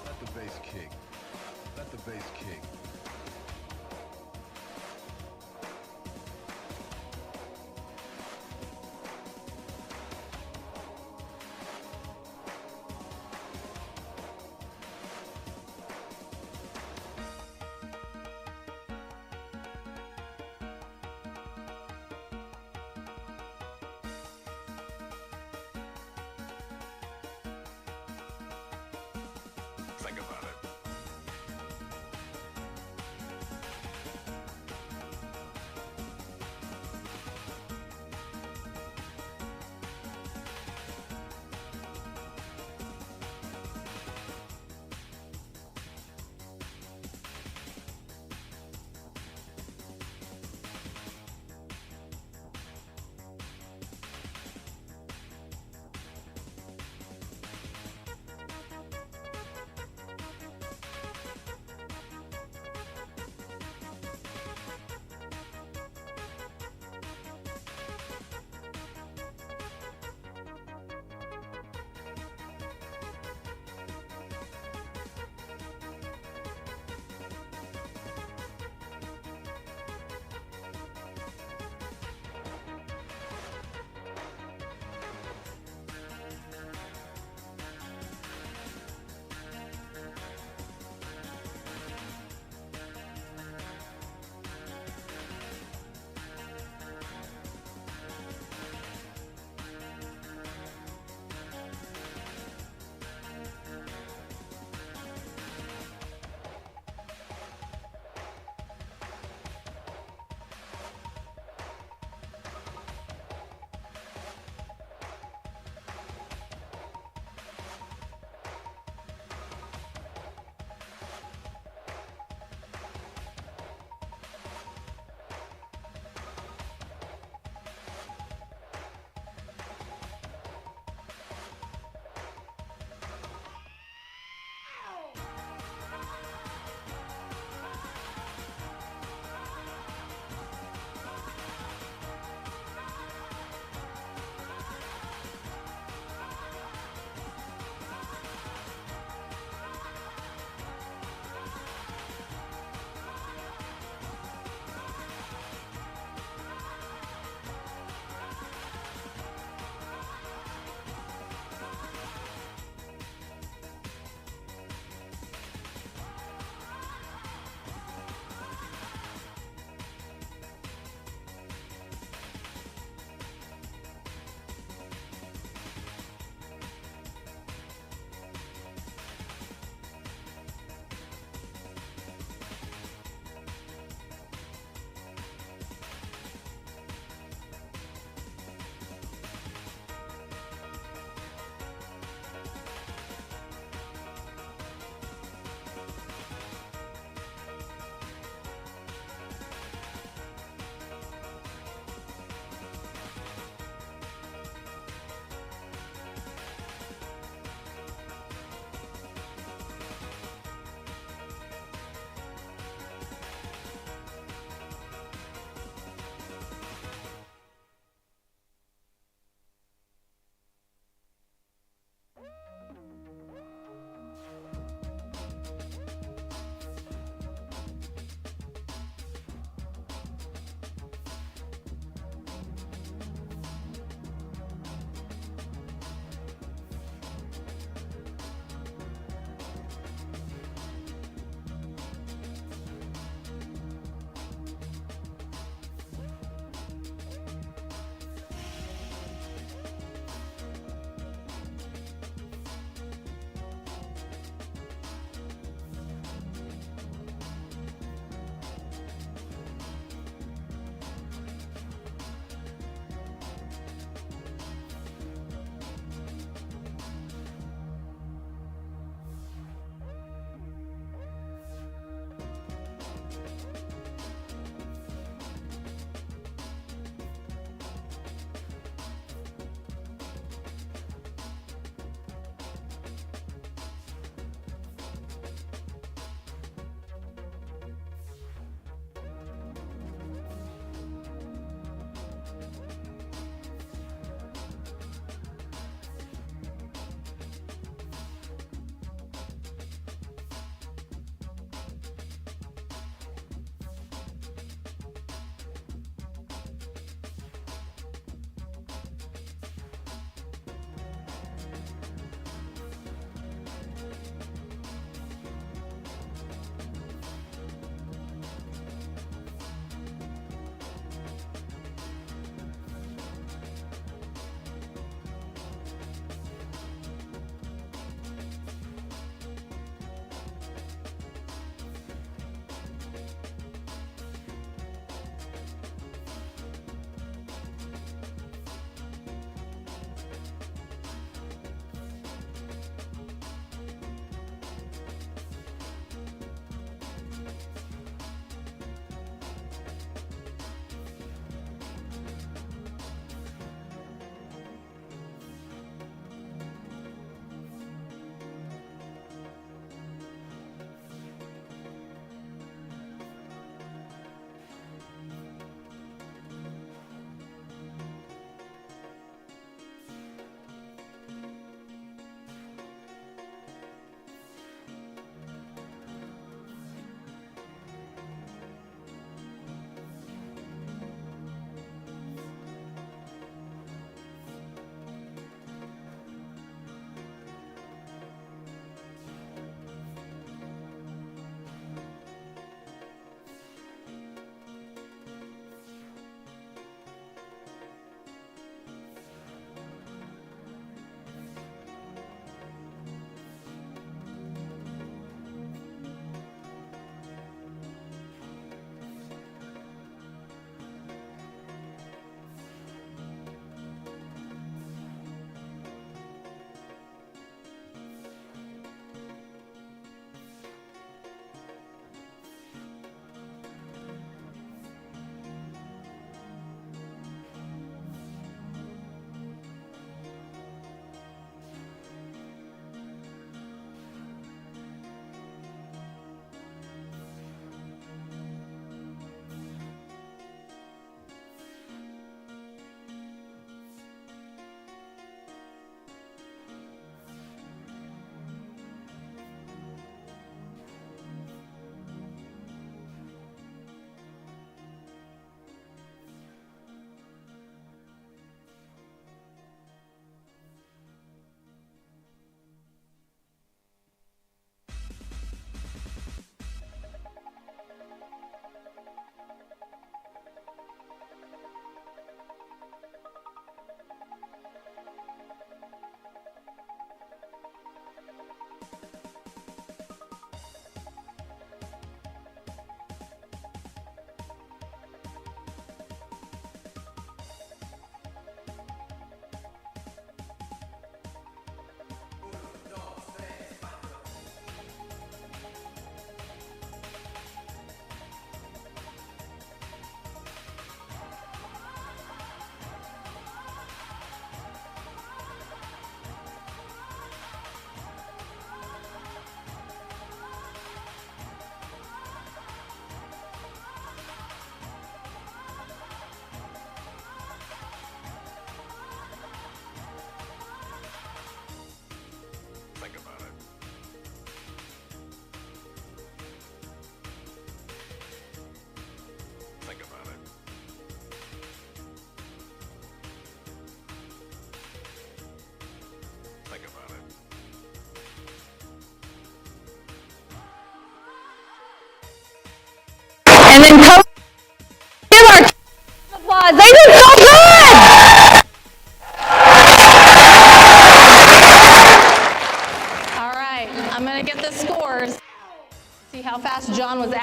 Let the bass kick. Let the bass kick. Think about it.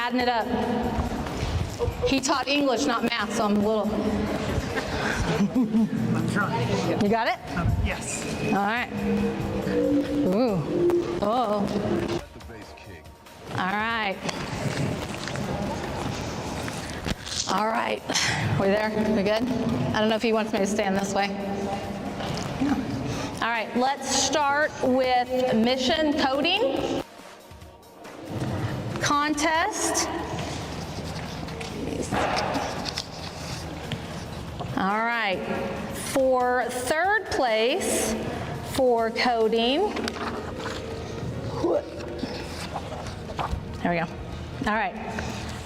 adding it up. He taught English, not math, so I'm a little. I'm trying. You got it? Yes. All right. Ooh. Oh. Let the bass kick. All right. All right. We there? We good? I don't know if he wants me to stand this way. No. All right. Let's start with mission coding. Contest. All right. For third place for coding. There we go. All right.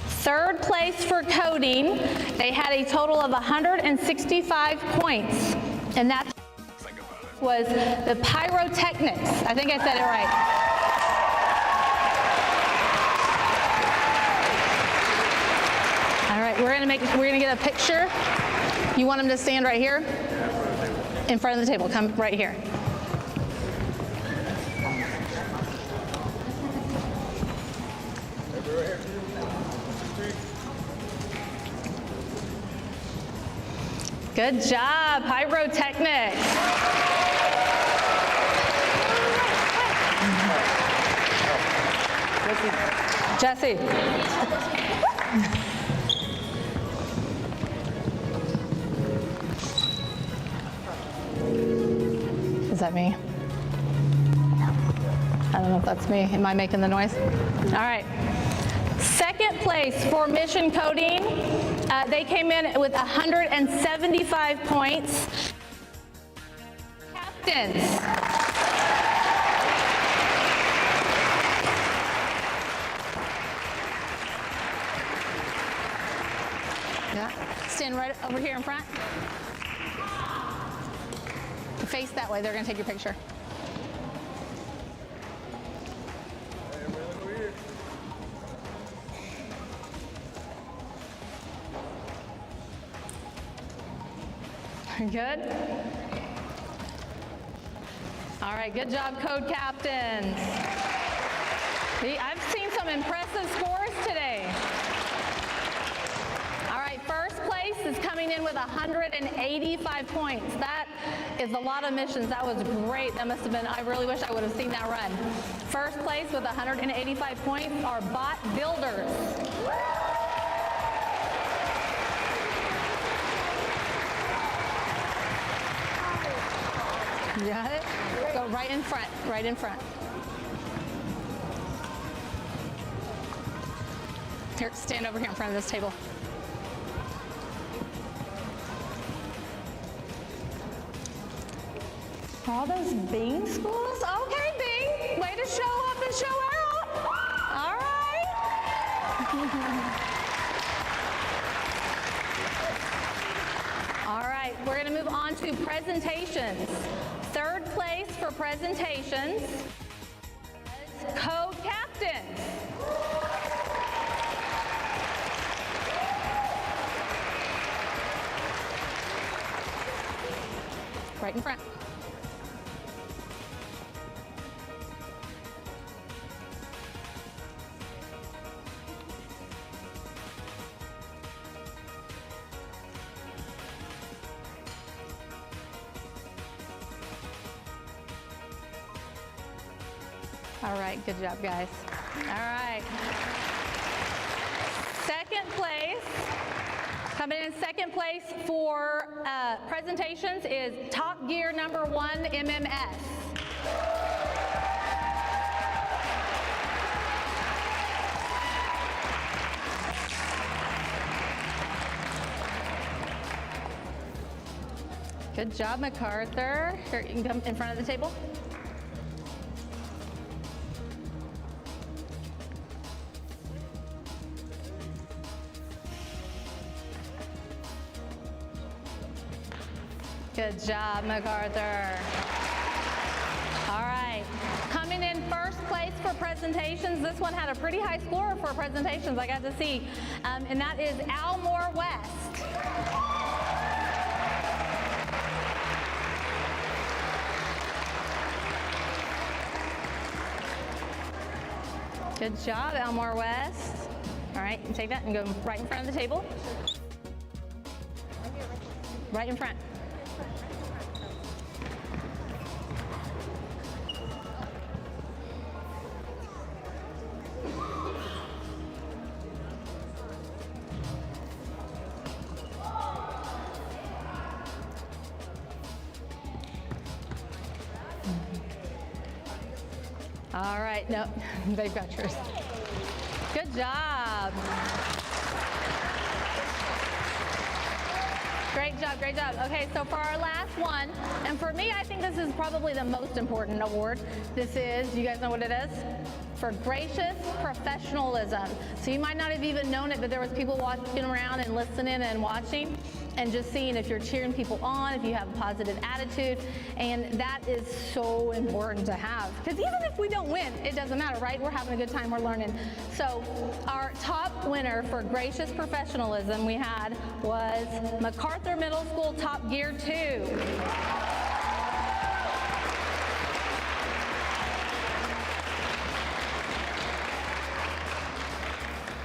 Third place for coding, they had a total of 165 points. And that was the pyrotechnics. I think I said it right. All right, we're gonna get a picture. You want them to stand right here? In front of the table, come right here. Good job, pyrotechnics. Jesse. Is that me? I don't know if that's me. Am I making the noise? All right. Second place for mission coding, they came in with 175 points. Captains. Yeah, stand right over here in front. Face that way, they're gonna take your picture. Good? All right, good job, code captains. See, I've seen some impressive scores today. All right, first place is coming in with 185 points. That is a lot of missions. That was great. That must have been, I really wish I would have seen that run. First place with 185 points are bot builders. You got it? Go right in front, right in front. Here, stand over here in front of this table. All those Bing schools? Okay, Bing. Way to show up and show out. All right. All right, we're going to move on to presentations. Third place for presentations is code captains. Right in front. All right, good job, guys. All right. Second place, coming in second place for presentations is Top Gear number 1 MMS. Good job, MacArthur. Here, you can come in front of the table. Good job, MacArthur. All right, coming in first place for presentations. This one had a pretty high score for presentations I got to see, and that is Almore West. Good job, Almore West. All right, and take that and go right in front of the table. Right in front. All right, no, they've got yours. Good job. Great job, great job. Okay, so for our last one, and for me, I think this is probably the most important award. This is, you guys know what it is? For gracious professionalism. So you might not have even known it, but there was people walking around and listening and watching and just seeing if you're cheering people on, if you have a positive attitude, and that is so important to have. Because even if we don't win, it doesn't matter, right? We're having a good time, we're learning. So our top winner for gracious professionalism we had was MacArthur Middle School Top Gear 2.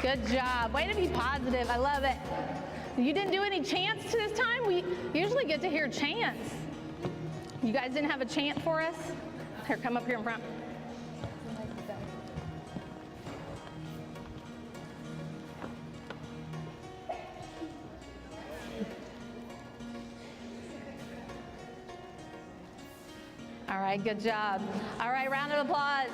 Good job. Way to be positive. I love it. You didn't do any chants this time? We usually get to hear chants. You guys didn't have a chant for us? Here, come up here in front. All right, good job. All right, round of applause.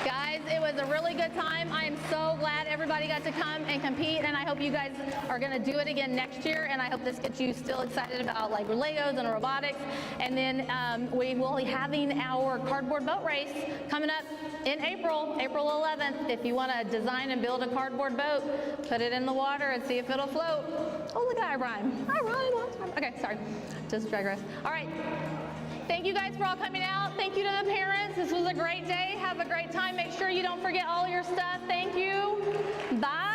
Guys, it was a really good time. I am so glad everybody got to come and compete, and I hope you guys are going to do it again next year, and I hope this gets you still excited about like Legos and robotics. And then we will be having our cardboard boat race coming up in April 11th. If you want to design and build a cardboard boat, put it in the water and see if it'll float. Oh, look at I rhyme. I rhyme all the time. Okay, sorry. Just digress. All right. Thank you guys for all coming out. Thank you to the parents. This was a great day. Have a great time. Make sure you don't forget all your stuff. Thank you. Bye.